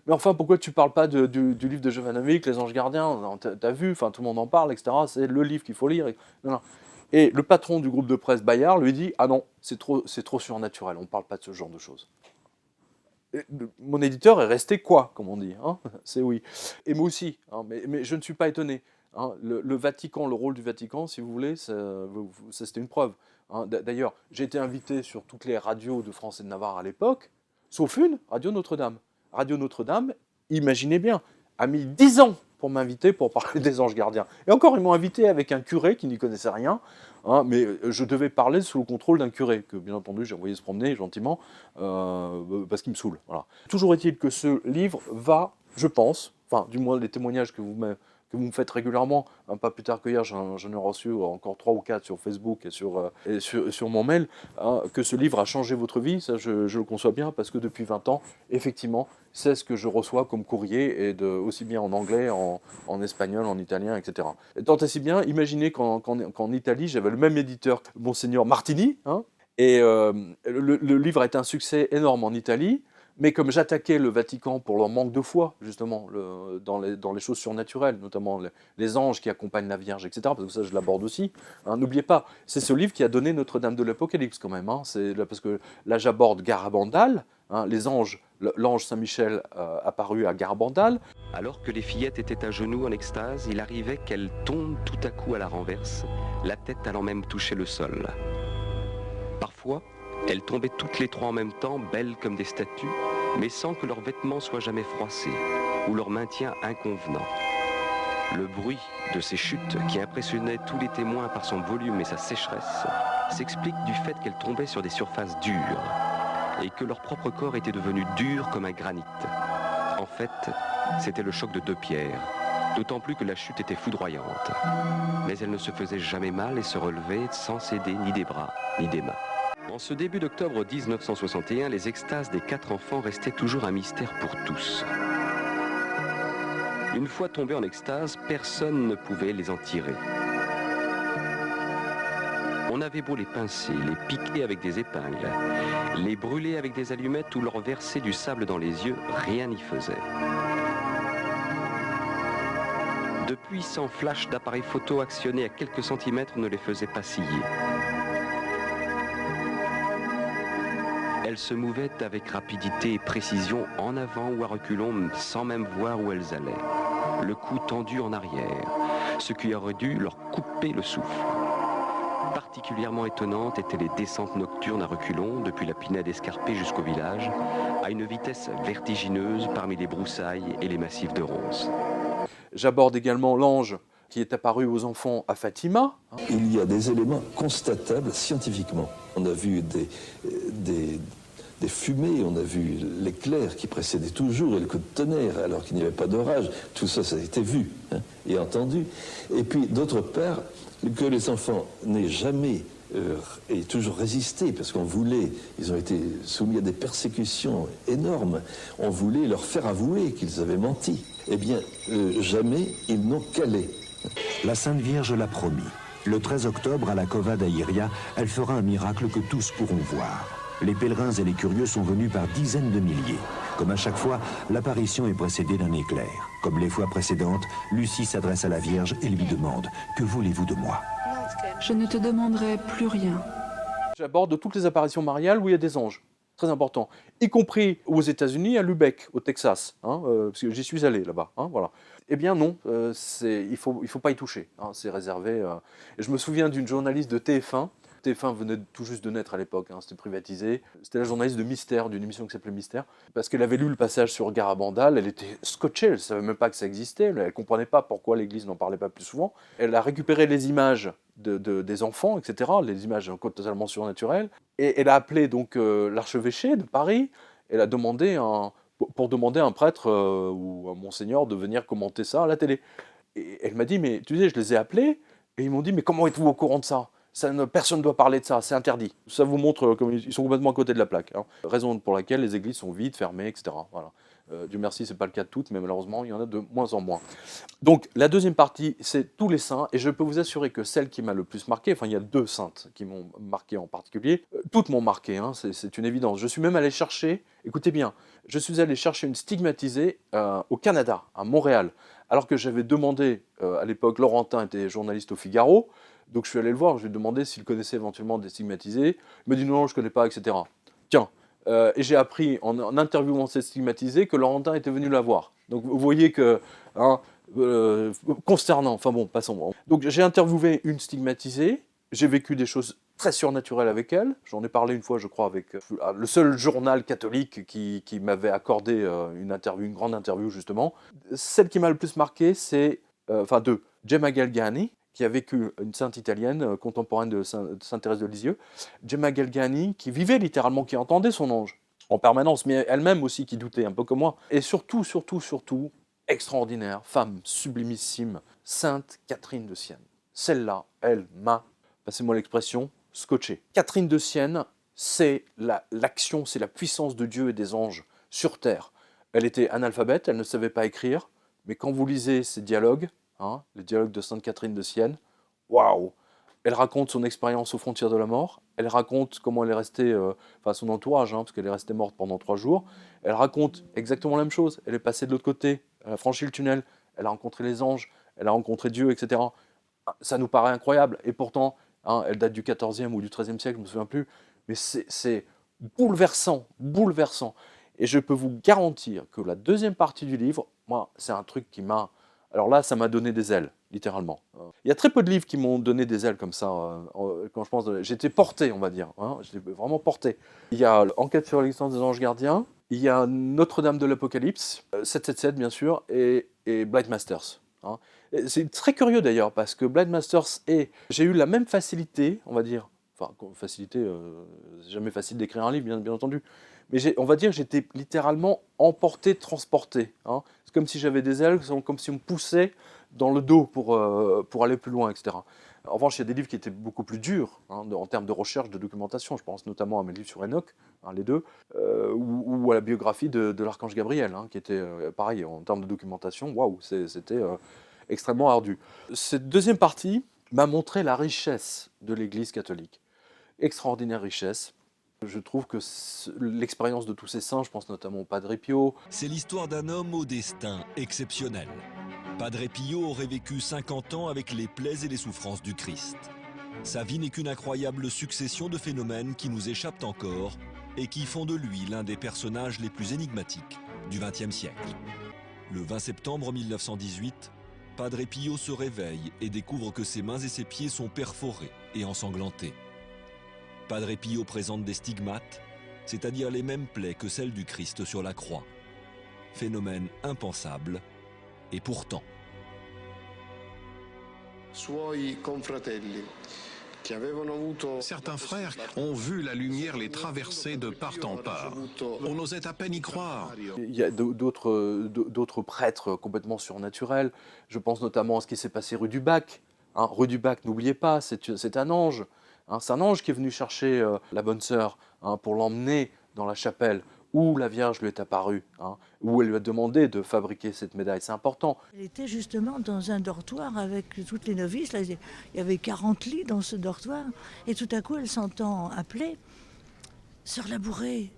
Speaker 3: mais enfin pourquoi tu parles pas du livre de Jovanovic, Les Anges Gardiens, t'as vu, enfin tout le monde en parle, etc. C'est le livre qu'il faut lire. Non. Et le patron du groupe de presse Bayard lui dit « Ah non, c'est trop surnaturel, on ne parle pas de ce genre de choses. » Mon éditeur est resté quoi, comme on dit, hein, c'est oui. Et moi aussi, hein, mais je ne suis pas étonné. Hein, le Vatican, le rôle du Vatican, si vous voulez, ça c'était une preuve. Hein. D'ailleurs, j'ai été invité sur toutes les radios de France et de Navarre à l'époque, sauf une, Radio Notre-Dame. Radio Notre-Dame, imaginez bien, a mis 10 ans pour m'inviter pour parler des anges gardiens. Et encore, ils m'ont invité avec un curé qui n'y connaissait rien, hein, mais je devais parler sous le contrôle d'un curé, que bien entendu j'ai envoyé se promener gentiment, parce qu'il me saoule. Voilà. Toujours est-il que ce livre va, je pense, enfin du moins les témoignages que vous me faites régulièrement, hein, pas plus tard que hier, j'en ai reçu encore 3 ou 4 sur Facebook et sur mon mail, hein, que ce livre a changé votre vie, ça je le conçois bien, parce que depuis 20 ans, effectivement, c'est ce que je reçois comme courrier, et aussi bien en anglais, en espagnol, en italien, etc. Et tant et si bien, imaginez qu'en Italie, j'avais le même éditeur, Monseigneur Martini, hein, et le livre a été un succès énorme en Italie, mais comme j'attaquais le Vatican pour leur manque de foi, justement, dans les choses surnaturelles, notamment les anges qui accompagnent la Vierge, etc., parce que ça, je l'aborde aussi, hein, n'oubliez pas, c'est ce livre qui a donné Notre-Dame de l'Apocalypse, quand même, hein, parce que là, j'aborde Garabandal, hein, les anges, l'ange Saint-Michel apparu à Garabandal.
Speaker 14: Alors que les fillettes étaient à genoux en extase, il arrivait qu'elles tombent tout à coup à la renverse, la tête allant même toucher le sol. Parfois, elles tombaient toutes les 3 en même temps, belles comme des statues, mais sans que leurs vêtements soient jamais froissés, ou leur maintien inconvenant. Le bruit de ces chutes, qui impressionnait tous les témoins par son volume et sa sécheresse, s'explique du fait qu'elles tombaient sur des surfaces dures, et que leur propre corps était devenu dur comme un granit. En fait, c'était le choc de 2 pierres, d'autant plus que la chute était foudroyante. Mais elles ne se faisaient jamais mal et se relevaient sans céder ni des bras, ni des mains. En ce début d'octobre 1961, les extases des 4 enfants restaient toujours un mystère pour tous. Une fois tombés en extase, personne ne pouvait les en tirer. On avait beau les pincer, les piquer avec des épingles, les brûler avec des allumettes ou leur verser du sable dans les yeux, rien n'y faisait. De puissants flashs d'appareils photo actionnés à quelques centimètres ne les faisaient pas sciller. elles se mouvaient avec rapidité et précision en avant ou à reculons sans même voir où elles allaient. Le cou tendu en arrière, ce qui aurait dû leur couper le souffle. Particulièrement étonnantes étaient les descentes nocturnes à reculons, depuis la pinède escarpée jusqu'au village, à une vitesse vertigineuse parmi les broussailles et les massifs de ronces.
Speaker 3: J'aborde également l'ange qui est apparu aux enfants à Fatima.
Speaker 15: Il y a des éléments constatables scientifiquement. On a vu des fumées, on a vu l'éclair qui précédait toujours et le coup de tonnerre alors qu'il n'y avait pas d'orage. Tout ça, ça a été vu et entendu. Et puis, d'autre part, que les enfants n'aient jamais et toujours résisté, parce qu'on voulait, ils ont été soumis à des persécutions énormes, on voulait leur faire avouer qu'ils avaient menti. Eh bien, jamais ils n'ont calé.
Speaker 16: La Sainte Vierge l'a promis. Le 13 octobre, à la Cova d'Airia, elle fera un miracle que tous pourront voir. Les pèlerins et les curieux sont venus par dizaines de milliers. Comme à chaque fois, l'apparition est précédée d'un éclair. Comme les fois précédentes, Lucie s'adresse à la Vierge et lui demande « Que voulez-vous de moi ?»
Speaker 2: Je ne te demanderai plus rien.
Speaker 3: J'aborde toutes les apparitions mariales où il y a des anges. Très important. Y compris aux États-Unis, à Lubbock, au Texas. Parce que j'y suis allé là-bas. Voilà. Eh bien non, il faut pas y toucher. C'est réservé. Et je me souviens d'une journaliste de TF1. TF1 venait tout juste de naître à l'époque, c'était privatisé. C'était la journaliste de Mystère, d'une émission qui s'appelait Mystère, parce qu'elle avait lu le passage sur Garabandal, elle était scotchée, elle ne savait même pas que ça existait, elle ne comprenait pas pourquoi l'Église n'en parlait pas plus souvent. Elle a récupéré les images des enfants, etc., les images totalement surnaturelles, et elle a appelé donc l'archevêché de Paris, elle a demandé pour demander à un prêtre ou à Monseigneur de venir commenter ça à la télé. Et elle m'a dit, mais tu sais, je les ai appelés, et ils m'ont dit, mais comment êtes-vous au courant de ça ? Personne ne doit parler de ça, c'est interdit. Ça vous montre comme ils sont complètement à côté de la plaque. Raison pour laquelle les églises sont vides, fermées, etc. Voilà. Dieu merci, ce n'est pas le cas de toutes, mais malheureusement, il y en a de moins en moins. Donc, la deuxième partie, c'est tous les saints, et je peux vous assurer que celle qui m'a le plus marqué, enfin, il y a 2 saintes qui m'ont marqué en particulier, toutes m'ont marqué, c'est une évidence. Je suis même allé chercher, écoutez bien, je suis allé chercher une stigmatisée au Canada, à Montréal, alors que j'avais demandé, à l'époque, Laurentin était journaliste au Figaro, donc je suis allé le voir, je lui ai demandé s'il connaissait éventuellement des stigmatisés. Il m'a dit non, je ne connais pas, etc. Tiens, et j'ai appris en interviewant cette stigmatisée que Laurentin était venu la voir. Donc vous voyez que, consternant, enfin bon, passons. Donc j'ai interviewé une stigmatisée, j'ai vécu des choses très surnaturelles avec elle. J'en ai parlé une fois, je crois, avec le seul journal catholique qui m'avait accordé une grande interview justement. Celle qui m'a le plus marqué, c'est, deux, Gemma Galgani, qui a vécu, une sainte italienne contemporaine de Sainte Thérèse de Lisieux, Gemma Galgani, qui vivait littéralement, qui entendait son ange en permanence, mais elle-même aussi qui doutait, un peu comme moi. Et surtout, extraordinaire, femme sublimissime, Sainte Catherine de Sienne. Celle-là, elle m'a, passez-moi l'expression, scotché. Catherine de Sienne, c'est l'action, c'est la puissance de Dieu et des anges sur terre. Elle était analphabète, elle ne savait pas écrire, mais quand vous lisez ses dialogues, les dialogues de Sainte Catherine de Sienne, waouh! Elle raconte son expérience aux frontières de la mort, elle raconte comment elle est restée, son entourage, parce qu'elle est restée morte pendant 3 jours, elle raconte exactement la même chose, elle est passée de l'autre côté, elle a franchi le tunnel, elle a rencontré les anges, elle a rencontré Dieu, etc. Ça nous paraît incroyable, et pourtant, elle date du XIVe ou du XIIIe siècle, je ne me souviens plus, mais c'est bouleversant, bouleversant. Et je peux vous garantir que la deuxième partie du livre, moi, c'est un truc qui m'a... Alors là, ça m'a donné des ailes, littéralement. Il y a très peu de livres qui m'ont donné des ailes comme ça. Quand je pense, j'étais porté, on va dire. J'étais vraiment porté. Il y a Enquête sur l'existence des anges gardiens. Il y a Notre-Dame de l'Apocalypse, 777 bien sûr, et Blind Masters. C'est très curieux d'ailleurs, parce que Blind Masters j'ai eu la même facilité, on va dire. Enfin, facilité, c'est jamais facile d'écrire un livre, bien entendu. Mais on va dire que j'étais littéralement emporté, transporté. C'est comme si j'avais des ailes, comme si on me poussait dans le dos pour aller plus loin, etc. En revanche, il y a des livres qui étaient beaucoup plus durs en termes de recherche, de documentation. Je pense notamment à mes livres sur Enoch, les deux, ou à la biographie de l'archange Gabriel, qui était pareil en termes de documentation. Waouh, c'était extrêmement ardu. Cette deuxième partie m'a montré la richesse de l'Église catholique. Extraordinaire richesse. Je trouve que l'expérience de tous ces saints, je pense notamment au Padre Pio.
Speaker 17: C'est l'histoire d'un homme au destin exceptionnel. Padre Pio aurait vécu 50 ans avec les plaies et les souffrances du Christ. Sa vie n'est qu'une incroyable succession de phénomènes qui nous échappent encore et qui font de lui l'un des personnages les plus énigmatiques du XXe siècle. Le 20 septembre 1918, Padre Pio se réveille et découvre que ses mains et ses pieds sont perforés et ensanglantés. Padre Pio présente des stigmates, c'est-à-dire les mêmes plaies que celles du Christ sur la croix. Phénomène impensable, et pourtant.
Speaker 18: Certains frères ont vu la lumière les traverser de part en part. On osait à peine y croire.
Speaker 3: Il y a d'autres prêtres complètement surnaturels. Je pense notamment à ce qui s'est passé rue du Bac. Hein, rue du Bac, n'oubliez pas, c'est un ange. Hein, c'est un ange qui est venu chercher la bonne sœur pour l'emmener dans la chapelle où la Vierge lui est apparue, hein, où elle lui a demandé de fabriquer cette médaille. C'est important.
Speaker 19: Elle était justement dans un dortoir avec toutes les novices. Là, il y avait 40 lits dans ce dortoir. Et tout à coup, elle s'entend appeler « Sœur Labouré,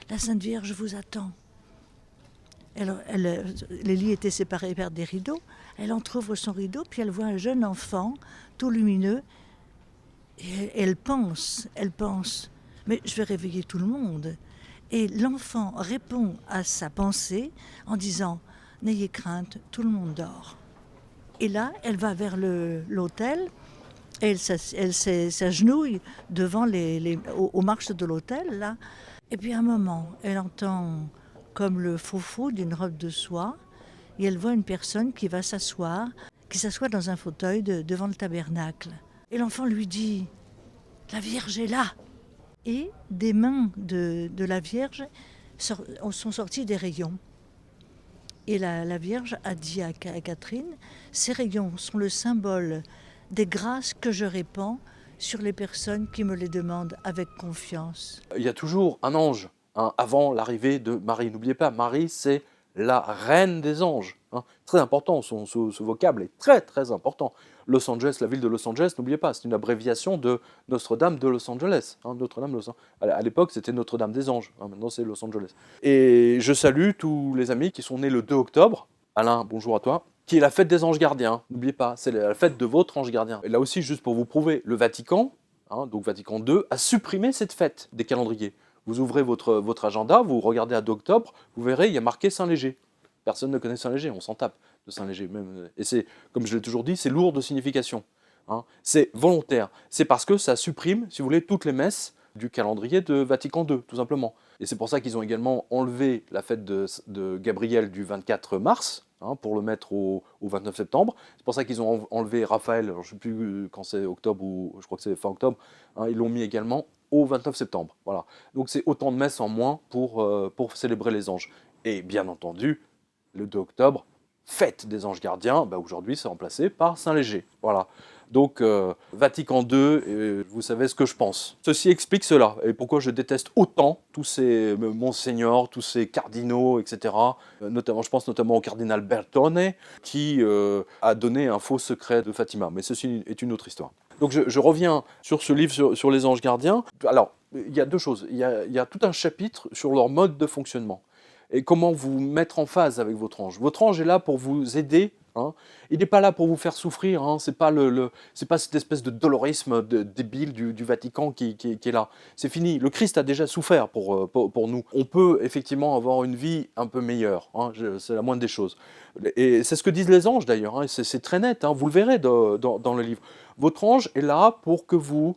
Speaker 19: la Sainte Vierge vous attend ». Les lits étaient séparés par des rideaux. Elle entrouvre son rideau, puis elle voit un jeune enfant, tout lumineux. Et elle pense, mais je vais réveiller tout le monde. Et l'enfant répond à sa pensée en disant « N'ayez crainte, tout le monde dort ». Et là, elle va vers l'autel et elle s'agenouille devant aux marches de l'autel, là. Et puis à un moment, elle entend comme le froufrou d'une robe de soie et elle voit une personne qui s'assoit dans un fauteuil devant le tabernacle. Et l'enfant lui dit « La Vierge est là !» Et des mains de la Vierge sont sortis des rayons. Et la Vierge a dit à Catherine, ces rayons sont le symbole des grâces que je répands sur les personnes qui me les demandent avec confiance.
Speaker 3: Il y a toujours un ange avant l'arrivée de Marie. N'oubliez pas, Marie, c'est la reine des anges. Très important, ce vocable est très très important. Los Angeles, la ville de Los Angeles, n'oubliez pas, c'est une abréviation de Notre-Dame de Los Angeles. Notre-Dame de Los Angeles. À l'époque, c'était Notre-Dame des Anges. Maintenant, c'est Los Angeles. Et je salue tous les amis qui sont nés le 2 octobre. Alain, bonjour à toi. Qui est la fête des anges gardiens. N'oubliez pas, c'est la fête de votre ange gardien. Et là aussi, juste pour vous prouver, le Vatican, donc Vatican II, a supprimé cette fête des calendriers. Vous ouvrez votre agenda, vous regardez à 2 octobre, vous verrez, il y a marqué Saint-Léger. Personne ne connaît Saint-Léger, on s'en tape de Saint-Léger. Et c'est, comme je l'ai toujours dit, c'est lourd de signification. C'est volontaire. C'est parce que ça supprime, si vous voulez, toutes les messes du calendrier de Vatican II, tout simplement. Et c'est pour ça qu'ils ont également enlevé la fête de Gabriel du 24 mars, pour le mettre au 29 septembre. C'est pour ça qu'ils ont enlevé Raphaël, alors je ne sais plus quand c'est octobre ou je crois que c'est fin octobre, ils l'ont mis également au 29 septembre. Voilà. Donc c'est autant de messes en moins pour célébrer les anges. Et bien entendu, le 2 octobre, fête des anges gardiens, aujourd'hui c'est remplacé par Saint-Léger. Voilà. Donc Vatican II, vous savez ce que je pense. Ceci explique cela, et pourquoi je déteste autant tous ces monseigneurs, tous ces cardinaux, etc. Notamment, je pense notamment au cardinal Bertone, qui a donné un faux secret de Fatima. Mais ceci est une autre histoire. Donc je reviens sur ce livre sur les anges gardiens. Alors, il y a deux choses. Il y a tout un chapitre sur leur mode de fonctionnement. Et comment vous mettre en phase avec votre ange. Votre ange est là pour vous aider. Il n'est pas là pour vous faire souffrir. C'est pas cette espèce de dolorisme débile du Vatican qui est là. C'est fini. Le Christ a déjà souffert pour nous. On peut effectivement avoir une vie un peu meilleure. C'est la moindre des choses. Et c'est ce que disent les anges d'ailleurs. C'est très net. Vous le verrez dans le livre. Votre ange est là pour que vous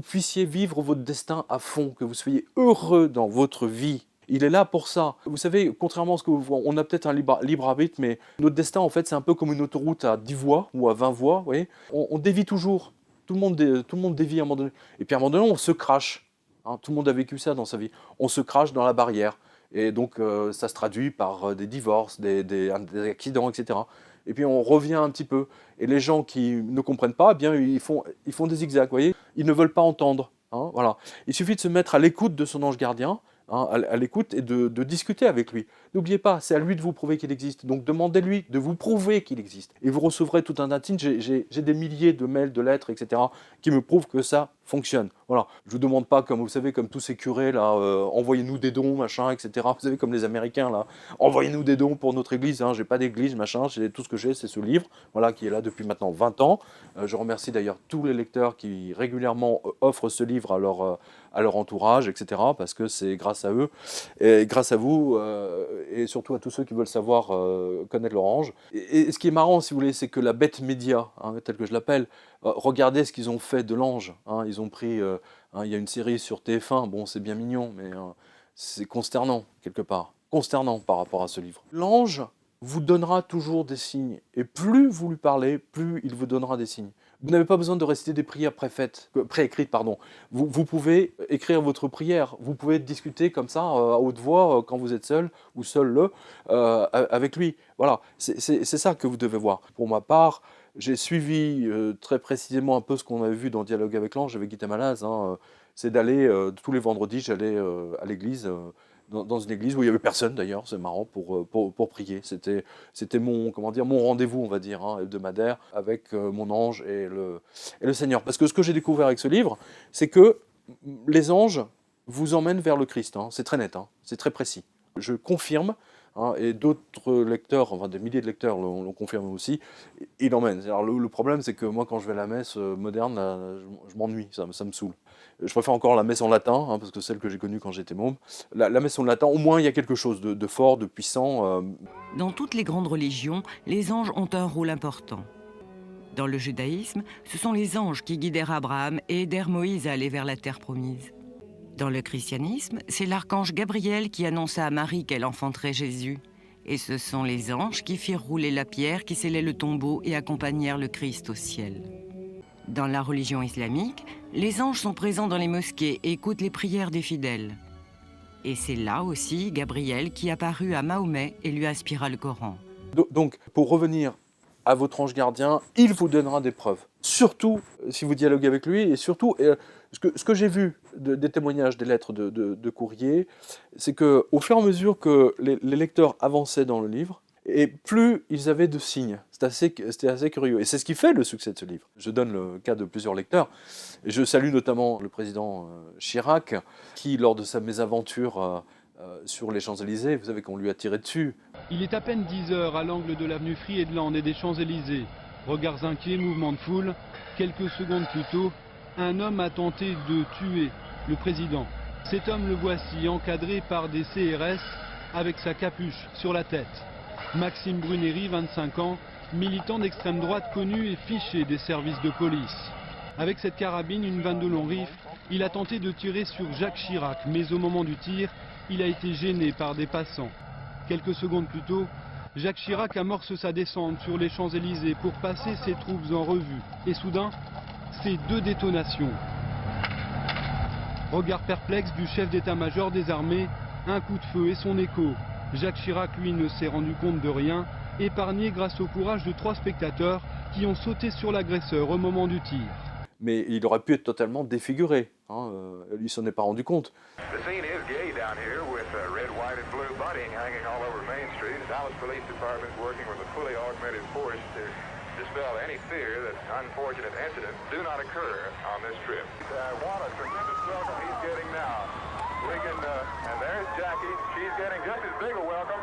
Speaker 3: puissiez vivre votre destin à fond, que vous soyez heureux dans votre vie. Il est là pour ça. Vous savez, contrairement à ce que on a peut-être un libre arbitre, mais notre destin, en fait, c'est un peu comme une autoroute à 10 voies ou à 20 voies. Vous voyez, on dévie toujours. Tout le monde dévie à un moment donné. Et puis à un moment donné, on se crache. Tout le monde a vécu ça dans sa vie. On se crache dans la barrière. Et donc, ça se traduit par des divorces, des accidents, etc. Et puis on revient un petit peu. Et les gens qui ne comprennent pas, eh bien, ils font des zigzags. Vous voyez, ils ne veulent pas entendre. Voilà. Il suffit de se mettre à l'écoute de son ange gardien. À l'écoute et de discuter avec lui. N'oubliez pas, c'est à lui de vous prouver qu'il existe. Donc demandez-lui de vous prouver qu'il existe. Et vous recevrez tout un tas de signes. J'ai des milliers de mails, de lettres, etc. qui me prouvent que ça fonctionne. Voilà. Je vous demande pas, comme vous savez, comme tous ces curés là, envoyez-nous des dons, machin, etc. Vous savez, comme les Américains là, envoyez-nous des dons pour notre église. Hein. J'ai pas d'église, machin. Tout ce que j'ai, c'est ce livre, voilà, qui est là depuis maintenant 20 ans. Je remercie d'ailleurs tous les lecteurs qui régulièrement offrent ce livre à leur entourage, etc. Parce que c'est grâce à eux et grâce à vous et surtout à tous ceux qui veulent savoir connaître l'Orange. Et ce qui est marrant, si vous voulez, c'est que la bête média, hein, telle que je l'appelle, regardez ce qu'ils ont fait de l'Ange. Hein. Ils ont pris, il y a une série sur TF1, bon c'est bien mignon, mais c'est consternant quelque part. Consternant par rapport à ce livre. L'Ange vous donnera toujours des signes. Et plus vous lui parlez, plus il vous donnera des signes. Vous n'avez pas besoin de réciter des prières préécrites. Vous pouvez écrire votre prière. Vous pouvez discuter comme ça, à haute voix, quand vous êtes seul ou seul avec lui. Voilà, c'est ça que vous devez voir. Pour ma part, j'ai suivi très précisément un peu ce qu'on avait vu dans Dialogue avec l'Ange avec Guy Tamalaz. Hein, c'est d'aller, tous les vendredis, j'allais à l'église, dans une église où il n'y avait personne d'ailleurs, c'est marrant, pour prier. C'était mon rendez-vous, on va dire, hein, hebdomadaire, avec mon ange et le Seigneur. Parce que ce que j'ai découvert avec ce livre, c'est que les anges vous emmènent vers le Christ. Hein, c'est très net, hein, c'est très précis. Je confirme, hein, et d'autres lecteurs, enfin des milliers de lecteurs l'ont confirmé aussi, il emmène. Alors, le problème, c'est que moi, quand je vais à la messe moderne, là, je m'ennuie, ça me saoule. Je préfère encore la messe en latin, hein, parce que celle que j'ai connue quand j'étais môme. La messe en latin, au moins, il y a quelque chose de fort, de puissant.
Speaker 7: Dans toutes les grandes religions, les anges ont un rôle important. Dans le judaïsme, ce sont les anges qui guidèrent Abraham et aidèrent Moïse à aller vers la terre promise. Dans le christianisme, c'est l'archange Gabriel qui annonça à Marie qu'elle enfanterait Jésus. Et ce sont les anges qui firent rouler la pierre qui scellait le tombeau et accompagnèrent le Christ au ciel. Dans la religion islamique, les anges sont présents dans les mosquées et écoutent les prières des fidèles. Et c'est là aussi Gabriel qui apparut à Mahomet et lui inspira le Coran.
Speaker 3: Donc, pour revenir à votre ange gardien, il vous donnera des preuves. Surtout si vous dialoguez avec lui, et surtout, ce que j'ai vu des témoignages, des lettres de courrier, c'est qu'au fur et à mesure que les lecteurs avançaient dans le livre, et plus ils avaient de signes. C'était assez curieux. Et c'est ce qui fait le succès de ce livre. Je donne le cas de plusieurs lecteurs. Et je salue notamment le président Chirac, qui, lors de sa mésaventure sur les Champs-Élysées, vous savez qu'on lui a tiré dessus.
Speaker 20: Il est à peine 10 heures à l'angle de l'avenue Friedland et des Champs-Élysées. Regards inquiets, mouvements de foule. Quelques secondes plus tôt, un homme a tenté de tuer le président. Cet homme, le voici, encadré par des CRS avec sa capuche sur la tête. Maxime Bruneri, 25 ans, militant d'extrême droite connu et fiché des services de police. Avec cette carabine, une 22 long rifle, il a tenté de tirer sur Jacques Chirac, mais au moment du tir, il a été gêné par des passants. Quelques secondes plus tôt, Jacques Chirac amorce sa descente sur les Champs-Élysées pour passer ses troupes en revue. Et soudain, c'est 2 détonations. Regard perplexe du chef d'état-major des armées, un coup de feu et son écho. Jacques Chirac, lui, ne s'est rendu compte de rien, épargné grâce au courage de 3 spectateurs qui ont sauté sur l'agresseur au moment du tir.
Speaker 3: Mais il aurait pu être totalement défiguré, hein, il s'en est pas rendu compte.
Speaker 21: The scene is gay down here with red, white and blue bunting hanging all over Main Street. The Dallas Police Department is working with a fully augmented force to dispel any fear that unfortunate incidents do not occur on this trip. What a tremendous welcome he's getting now. And there's Jackie. She's getting just as big a welcome,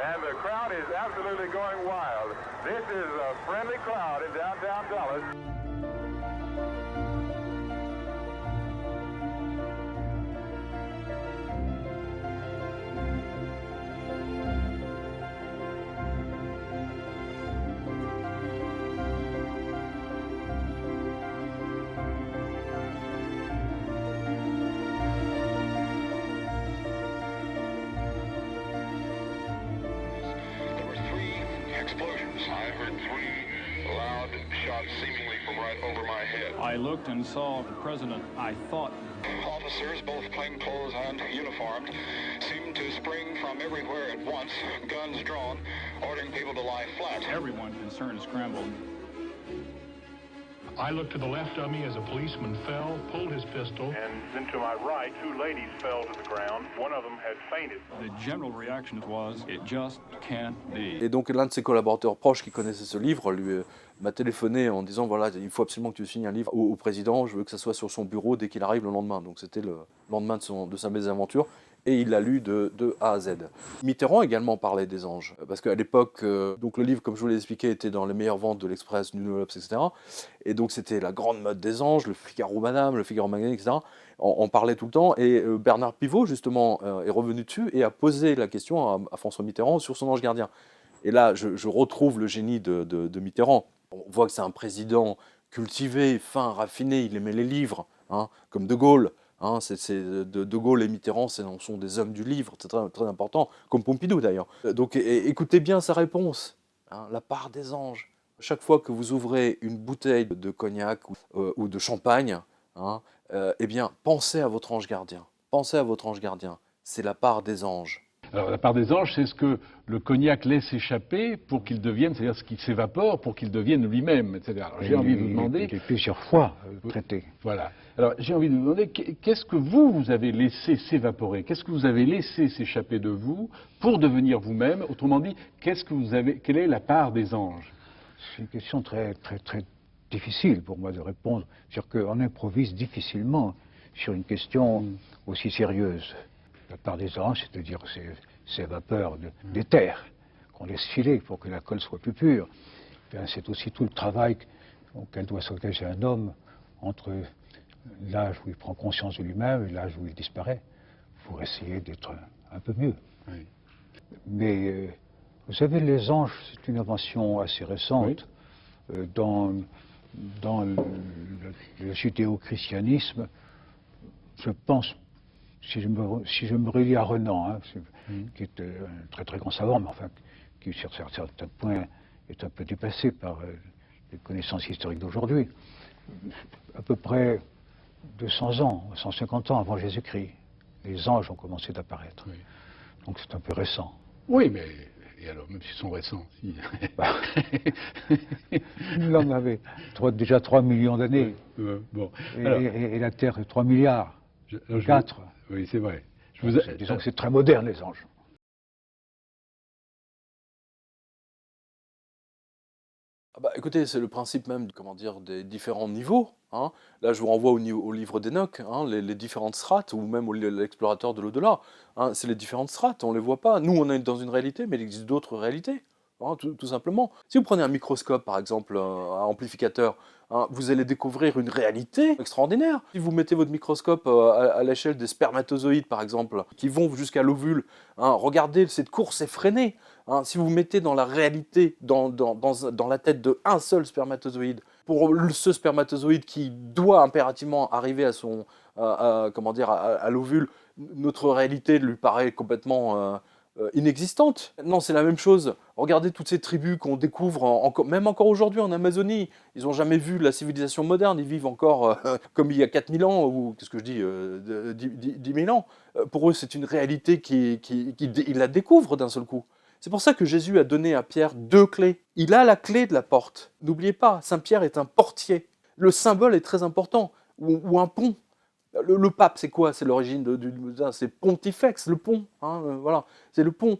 Speaker 21: and the crowd is absolutely going wild. This is a friendly crowd in downtown Dallas. Explosions. I heard 3 loud shots seemingly from right over my head.
Speaker 22: I looked and saw the president. I thought.
Speaker 21: Officers, both plainclothes and uniformed, seemed to spring from everywhere at once, guns drawn, ordering people to lie flat.
Speaker 22: Everyone concerned scrambled. I looked to the left of me as a policeman fell, pulled his pistol.
Speaker 4: And then to my right, 2 ladies fell to the ground. One of them had fainted.
Speaker 22: The general reaction was, it just can't be.
Speaker 3: Et donc l'un de ses collaborateurs proches qui connaissait ce livre lui m'a téléphoné en disant voilà, il faut absolument que tu signes un livre au président, je veux que ça soit sur son bureau dès qu'il arrive le lendemain. Donc c'était le lendemain de sa mésaventure. Et il l'a lu de A à Z. Mitterrand également parlait des anges, parce qu'à l'époque, donc le livre, comme je vous l'ai expliqué, était dans les meilleures ventes de l'Express, du New York, etc. Et donc c'était la grande mode des anges, le Figaro Madame, le Figaro Magazine, etc. On parlait tout le temps, et Bernard Pivot, justement, est revenu dessus et a posé la question à François Mitterrand sur son ange gardien. Et là, je retrouve le génie de Mitterrand. On voit que c'est un président cultivé, fin, raffiné, il aimait les livres, hein, comme De Gaulle. Hein, de Gaulle et Mitterrand sont des hommes du livre, c'est très, très important, comme Pompidou d'ailleurs. Donc écoutez bien sa réponse, hein, la part des anges. Chaque fois que vous ouvrez une bouteille de cognac ou de champagne, hein, eh bien pensez à votre ange gardien. Pensez à votre ange gardien, c'est la part des anges.
Speaker 12: Alors la part des anges, c'est ce que le cognac laisse échapper pour qu'il devienne, c'est-à-dire ce qui s'évapore pour qu'il devienne lui-même, etc. Alors j'ai envie de vous demander...
Speaker 13: Il est plusieurs fois traité.
Speaker 12: Voilà. Alors j'ai envie de vous demander, qu'est-ce que vous avez laissé s'évaporer? Qu'est-ce que vous avez laissé s'échapper de vous pour devenir vous-même? Autrement dit, quelle est la part des anges?
Speaker 13: C'est une question très difficile pour moi de répondre. C'est-à-dire qu'on improvise difficilement sur une question aussi sérieuse. La part des anges, c'est-à-dire ces vapeurs d'éther qu'on laisse filer pour que la colle soit plus pure. C'est aussi tout le travail auquel doit s'engager un homme entre l'âge où il prend conscience de lui-même et l'âge où il disparaît, pour essayer d'être un peu mieux. Oui. Mais vous savez, les anges, c'est une invention assez récente. Oui. Dans le judéo-christianisme, je pense, si je me relie à Renan, hein, qui est un très grand savant, mais enfin, qui sur certains points est un peu dépassé par les connaissances historiques d'aujourd'hui, à peu près 200 ans, 150 ans avant Jésus-Christ, les anges ont commencé d'apparaître. Oui. Donc c'est un peu récent.
Speaker 12: Oui, mais et alors, même s'ils sont récents, si...
Speaker 13: L'homme avait déjà 3 millions d'années.
Speaker 12: Bon.
Speaker 13: Et la Terre, 3 milliards. 4.
Speaker 12: Oui, c'est vrai.
Speaker 13: Disons que c'est très moderne, les anges.
Speaker 3: Ah bah, écoutez, c'est le principe même, comment dire, des différents niveaux. Hein. Là, je vous renvoie au livre d'Enoch, hein, les différentes strates, ou même l'explorateur de l'au-delà. Hein, c'est les différentes strates, on ne les voit pas. Nous, on est dans une réalité, mais il existe d'autres réalités. Hein, tout simplement. Si vous prenez un microscope, par exemple, un amplificateur, hein, vous allez découvrir une réalité extraordinaire. Si vous mettez votre microscope à l'échelle des spermatozoïdes, par exemple, qui vont jusqu'à l'ovule, hein, regardez cette course effrénée. Hein, si vous mettez dans la réalité, dans la tête d'un seul spermatozoïde, pour ce spermatozoïde qui doit impérativement arriver à l'ovule, notre réalité lui paraît complètement... inexistante. Non, c'est la même chose. Regardez toutes ces tribus qu'on découvre, même encore aujourd'hui en Amazonie. Ils n'ont jamais vu la civilisation moderne, ils vivent encore comme il y a 4000 ans, ou qu'est-ce que je dis, 10 000 ans. Pour eux, c'est une réalité qu'ils la découvrent d'un seul coup. C'est pour ça que Jésus a donné à Pierre 2 clés. Il a la clé de la porte. N'oubliez pas, Saint Pierre est un portier. Le symbole est très important, ou un pont. Le pape, c'est quoi? C'est l'origine c'est pontifex, le pont. Hein, voilà, c'est le pont.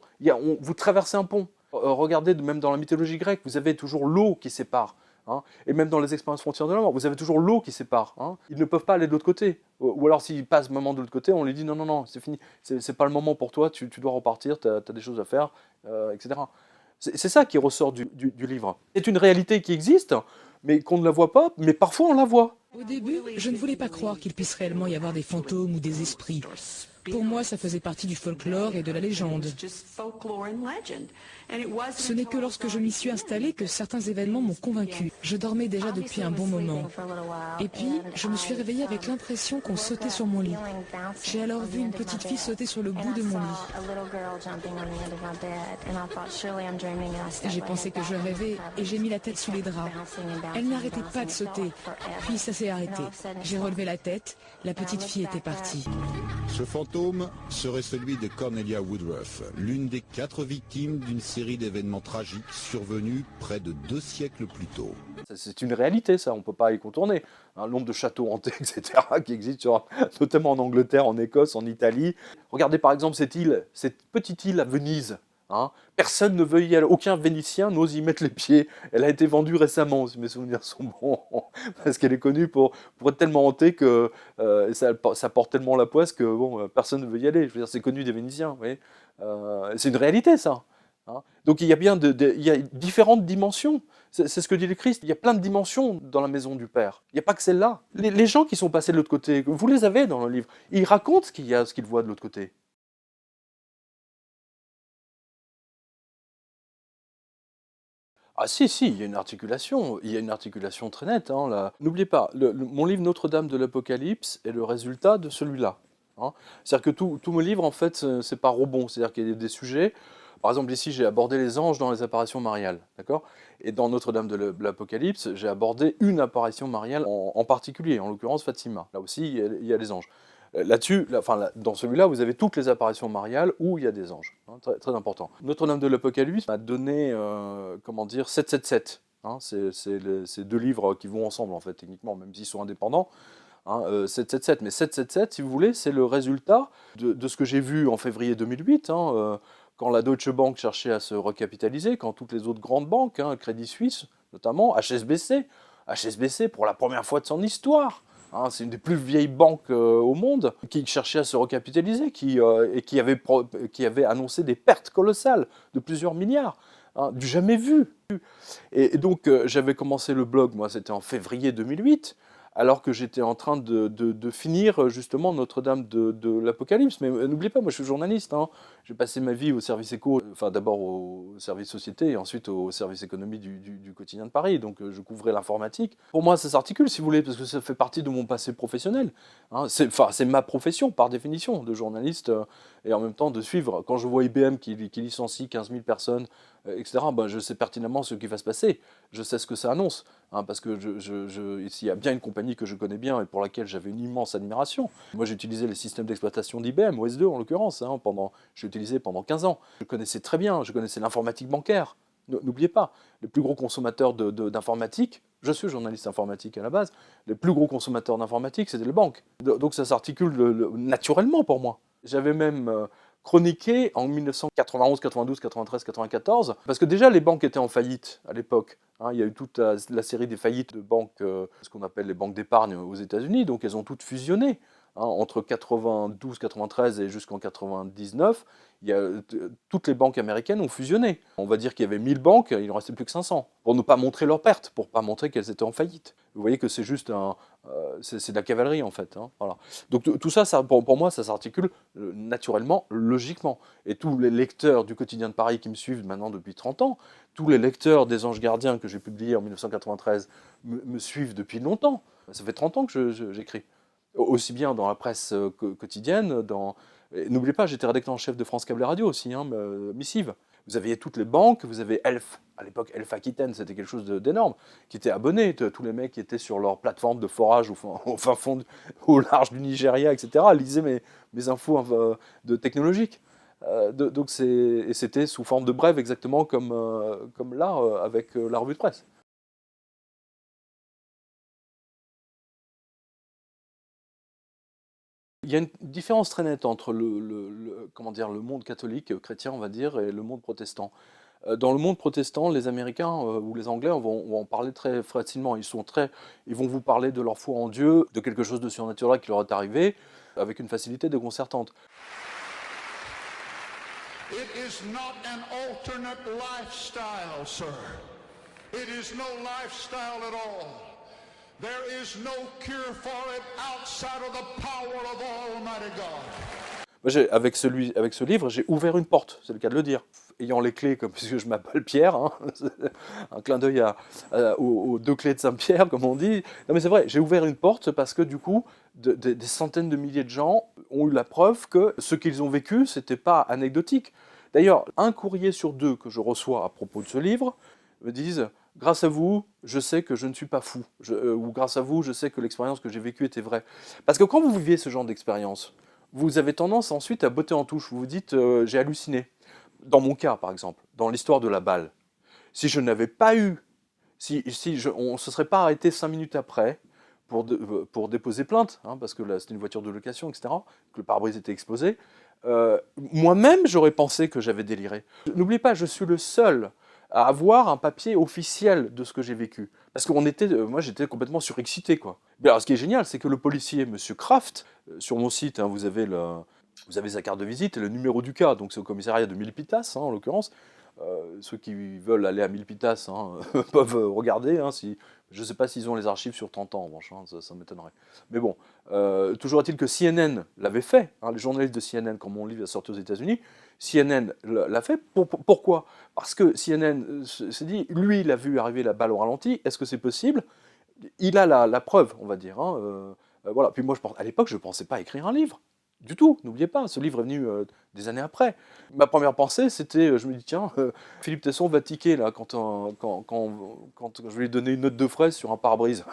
Speaker 3: Vous traversez un pont. Regardez, même dans la mythologie grecque, vous avez toujours l'eau qui sépare. Hein, et même dans les expériences frontières de la mort, vous avez toujours l'eau qui sépare. Hein. Ils ne peuvent pas aller de l'autre côté. Ou alors, s'ils passent moment de l'autre côté, on lui dit non, c'est fini. C'est pas le moment pour toi, tu dois repartir, tu as des choses à faire, etc. C'est ça qui ressort du livre. C'est une réalité qui existe, mais qu'on ne la voit pas, mais parfois on la voit.
Speaker 5: Au début, je ne voulais pas croire qu'il puisse réellement y avoir des fantômes ou des esprits. Pour moi, ça faisait partie du folklore et de la légende. Ce n'est que lorsque je m'y suis installée que certains événements m'ont convaincue. Je dormais déjà depuis un bon moment. Et puis, je me suis réveillée avec l'impression qu'on sautait sur mon lit. J'ai alors vu une petite fille sauter sur le bout de mon lit. J'ai pensé que je rêvais et j'ai mis la tête sous les draps. Elle n'arrêtait pas de sauter. Puis ça s'est arrêté. J'ai relevé la tête, la petite fille était partie.
Speaker 6: Ce fantôme serait celui de Cornelia Woodruff, l'une des 4 victimes d'une série d'événements tragiques survenus près de 2 siècles plus tôt.
Speaker 3: C'est une réalité, ça, on ne peut pas y contourner. Le nombre de châteaux hantés, etc., qui existent, notamment en Angleterre, en Écosse, en Italie. Regardez par exemple cette île, cette petite île à Venise. Personne ne veut y aller, aucun Vénitien n'ose y mettre les pieds. Elle a été vendue récemment, si mes souvenirs sont bons, parce qu'elle est connue pour être tellement hantée que ça porte tellement la poisse que bon, personne ne veut y aller. Je veux dire, c'est connu des Vénitiens, vous voyez. C'est une réalité, ça. Donc il y a bien il y a différentes dimensions. C'est ce que dit le Christ. Il y a plein de dimensions dans la maison du Père. Il n'y a pas que celle-là. Les gens qui sont passés de l'autre côté, vous les avez dans le livre. Ils racontent ce qu'ils voient de l'autre côté. Ah si, il y a une articulation très nette. N'oubliez pas, mon livre Notre-Dame de l'Apocalypse est le résultat de celui-là. C'est-à-dire que tout mon livre, en fait, c'est par rebond. C'est-à-dire qu'il y a des sujets. Par exemple, ici, j'ai abordé les anges dans les apparitions mariales, d'accord? Et dans Notre-Dame de l'Apocalypse, j'ai abordé une apparition mariale en particulier, en l'occurrence Fatima. Là aussi, il y a les anges. Là-dessus, dans celui-là, vous avez toutes les apparitions mariales où il y a des anges. Très, très important. Notre-Dame de l'Apocalypse m'a donné, 777. C'est 2 livres qui vont ensemble, en fait, techniquement, même s'ils sont indépendants. 777. Mais 777, si vous voulez, c'est le résultat de ce que j'ai vu en février 2008, quand la Deutsche Bank cherchait à se recapitaliser, quand toutes les autres grandes banques, Crédit Suisse notamment, HSBC pour la première fois de son histoire, c'est une des plus vieilles banques au monde, qui cherchait à se recapitaliser, et qui avait annoncé des pertes colossales de plusieurs milliards, du jamais vu. Et donc j'avais commencé le blog, moi c'était en février 2008, alors que j'étais en train de finir justement Notre-Dame de l'Apocalypse. Mais n'oubliez pas, moi je suis journaliste, j'ai passé ma vie au service éco, enfin d'abord au service société et ensuite au service économie du quotidien de Paris, donc je couvrais l'informatique. Pour moi ça s'articule si vous voulez, parce que ça fait partie de mon passé professionnel. C'est ma profession par définition, de journaliste, et en même temps de suivre. Quand je vois IBM qui licencie 15 000 personnes, etc., je sais pertinemment ce qui va se passer, je sais ce que ça annonce, parce que s'il y a bien une compagnie que je connais bien et pour laquelle j'avais une immense admiration. Moi j'ai utilisé les systèmes d'exploitation d'IBM, OS2 en l'occurrence, j'ai utilisé pendant 15 ans. Je connaissais très bien, je connaissais l'informatique bancaire. N'oubliez pas, les plus gros consommateurs d'informatique, je suis journaliste informatique à la base, les plus gros consommateurs d'informatique, c'était les banques. Donc ça s'articule naturellement pour moi. J'avais même chroniqué en 1991, 92, 93, 94, parce que déjà les banques étaient en faillite à l'époque. Il y a eu toute la série des faillites de banques, ce qu'on appelle les banques d'épargne aux États-Unis, donc elles ont toutes fusionné. Entre 92, 93 et jusqu'en 99, toutes les banques américaines ont fusionné. On va dire qu'il y avait 1000 banques, il n'en restait plus que 500, pour ne pas montrer leurs pertes, pour ne pas montrer qu'elles étaient en faillite. Vous voyez que c'est juste c'est de la cavalerie en fait. Voilà. Donc tout ça, pour moi, ça s'articule naturellement, logiquement. Et tous les lecteurs du Quotidien de Paris qui me suivent maintenant depuis 30 ans, tous les lecteurs des Anges Gardiens que j'ai publiés en 1993 me suivent depuis longtemps. Ça fait 30 ans que j'écris. Aussi bien dans la presse quotidienne, n'oubliez pas, j'étais rédacteur en chef de France Câble et Radio aussi, Missive. Vous aviez toutes les banques, vous avez Elf, à l'époque Elf Aquitaine, c'était quelque chose d'énorme, qui étaient abonnés, tous les mecs qui étaient sur leur plateforme de forage au large du Nigeria, etc., lisaient mes infos technologiques. Donc c'était sous forme de brève, exactement comme là, avec la revue de presse. Il y a une différence très nette entre le monde catholique, chrétien, on va dire, et le monde protestant. Dans le monde protestant, les Américains ou les Anglais vont en parler très facilement. Ils vont vous parler de leur foi en Dieu, de quelque chose de surnaturel qui leur est arrivé, avec une facilité déconcertante.
Speaker 8: It is not an alternate lifestyle, sir. It is no lifestyle at all. There is no cure for it outside of the power of Almighty God.
Speaker 3: Moi, avec ce livre, j'ai ouvert une porte, c'est le cas de le dire. Ayant les clés, puisque je m'appelle Pierre, un clin d'œil aux 2 clés de Saint-Pierre, comme on dit. Non mais c'est vrai, j'ai ouvert une porte parce que du coup, des centaines de milliers de gens ont eu la preuve que ce qu'ils ont vécu, c'était pas anecdotique. D'ailleurs, 1 courrier sur 2 que je reçois à propos de ce livre me disent « Grâce à vous, je sais que je ne suis pas fou. Ou grâce à vous, je sais que l'expérience que j'ai vécue était vraie. » Parce que quand vous viviez ce genre d'expérience, vous avez tendance ensuite à botter en touche. Vous vous dites, j'ai halluciné. Dans mon cas, par exemple, dans l'histoire de la balle, si je n'avais pas eu, on ne se serait pas arrêté 5 minutes après pour déposer plainte, hein, parce que là, c'était une voiture de location, etc., que le pare-brise était explosé, moi-même, j'aurais pensé que j'avais déliré. N'oubliez pas, je suis le seul à avoir un papier officiel de ce que j'ai vécu. Parce que moi, j'étais complètement surexcité, quoi. Mais alors, ce qui est génial, c'est que le policier, M. Kraft, sur mon site, hein, vous avez sa carte de visite et le numéro du cas, donc c'est au commissariat de Milpitas, hein, en l'occurrence. Ceux qui veulent aller à Milpitas hein, peuvent regarder. Hein, je ne sais pas s'ils ont les archives sur 30 ans, en revanche, hein, ça m'étonnerait. Mais bon, toujours est-il que CNN l'avait fait. Hein, les journalistes de CNN, quand mon livre est sorti aux États-Unis, CNN l'a fait. Pourquoi? Parce que CNN s'est dit, lui, il a vu arriver la balle au ralenti. Est-ce que c'est possible? Il a la preuve, on va dire. Hein, voilà. Puis moi, à l'époque, je ne pensais pas écrire un livre. Du tout, n'oubliez pas, ce livre est venu des années après. Ma première pensée, c'était, je me dis, tiens, Philippe Tesson va tiquer, là, quand je vais lui donner une note de fraise sur un pare-brise.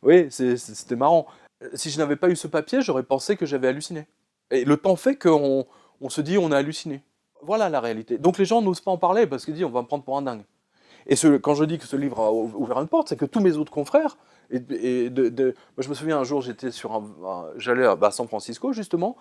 Speaker 3: Oui, c'était marrant. Si je n'avais pas eu ce papier, j'aurais pensé que j'avais halluciné. Et le temps fait qu'on se dit, on a halluciné. Voilà la réalité. Donc les gens n'osent pas en parler, parce qu'ils disent, on va me prendre pour un dingue. Et quand je dis que ce livre a ouvert une porte, c'est que tous mes autres confrères, moi je me souviens un jour, j'allais à San Francisco justement,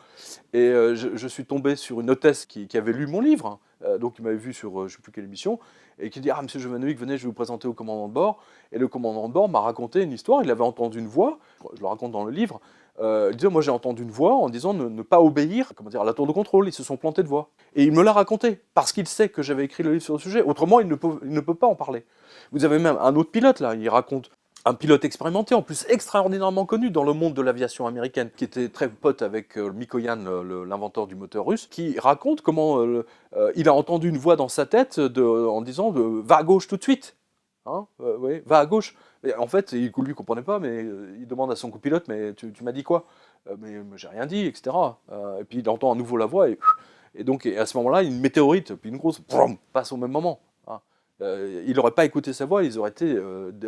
Speaker 3: et je suis tombé sur une hôtesse qui avait lu mon livre, donc il m'avait vu sur je ne sais plus quelle émission, et qui dit « Ah, monsieur Jovanovic, venez, je vais vous présenter au commandant de bord ». Et le commandant de bord m'a raconté une histoire, il avait entendu une voix, je le raconte dans le livre, il disait, moi j'ai entendu une voix en disant ne pas obéir à la tour de contrôle, ils se sont plantés de voix. Et il me l'a raconté, parce qu'il sait que j'avais écrit le livre sur le sujet, autrement il ne peut pas en parler. Vous avez même un autre pilote là, il raconte, un pilote expérimenté, en plus extraordinairement connu dans le monde de l'aviation américaine, qui était très pote avec Mikoyan, l'inventeur du moteur russe, qui raconte comment il a entendu une voix dans sa tête en disant « va à gauche tout de suite hein, oui, va à gauche ». En fait, lui ne comprenait pas, mais il demande à son copilote, mais tu m'as dit quoi? Mais j'ai rien dit, etc. Et puis il entend à nouveau la voix, et donc à ce moment-là, une météorite, puis une grosse, passe au même moment. Hein. Il n'aurait pas écouté sa voix, ils auraient été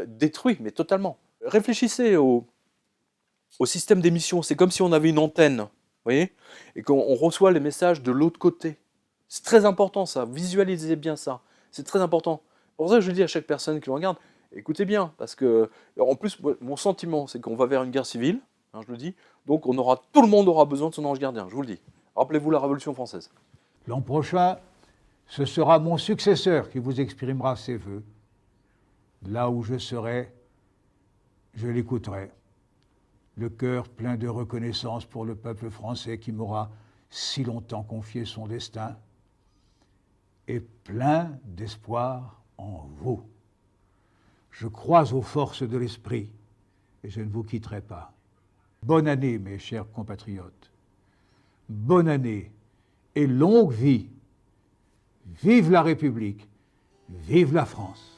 Speaker 3: détruits, mais totalement. Réfléchissez au système d'émission, c'est comme si on avait une antenne, vous voyez, et qu'on reçoit les messages de l'autre côté. C'est très important ça, visualisez bien ça, c'est très important. Pour ça, je le dis à chaque personne qui me regarde, écoutez bien, parce que, en plus, mon sentiment, c'est qu'on va vers une guerre civile, hein, je le dis, donc tout le monde aura besoin de son ange gardien, je vous le dis. Rappelez-vous la Révolution française.
Speaker 13: L'an prochain, ce sera mon successeur qui vous exprimera ses vœux. Là où je serai, je l'écouterai. Le cœur plein de reconnaissance pour le peuple français qui m'aura si longtemps confié son destin, et plein d'espoir en vous. Je crois aux forces de l'esprit et je ne vous quitterai pas. Bonne année, mes chers compatriotes. Bonne année et longue vie. Vive la République, vive la France.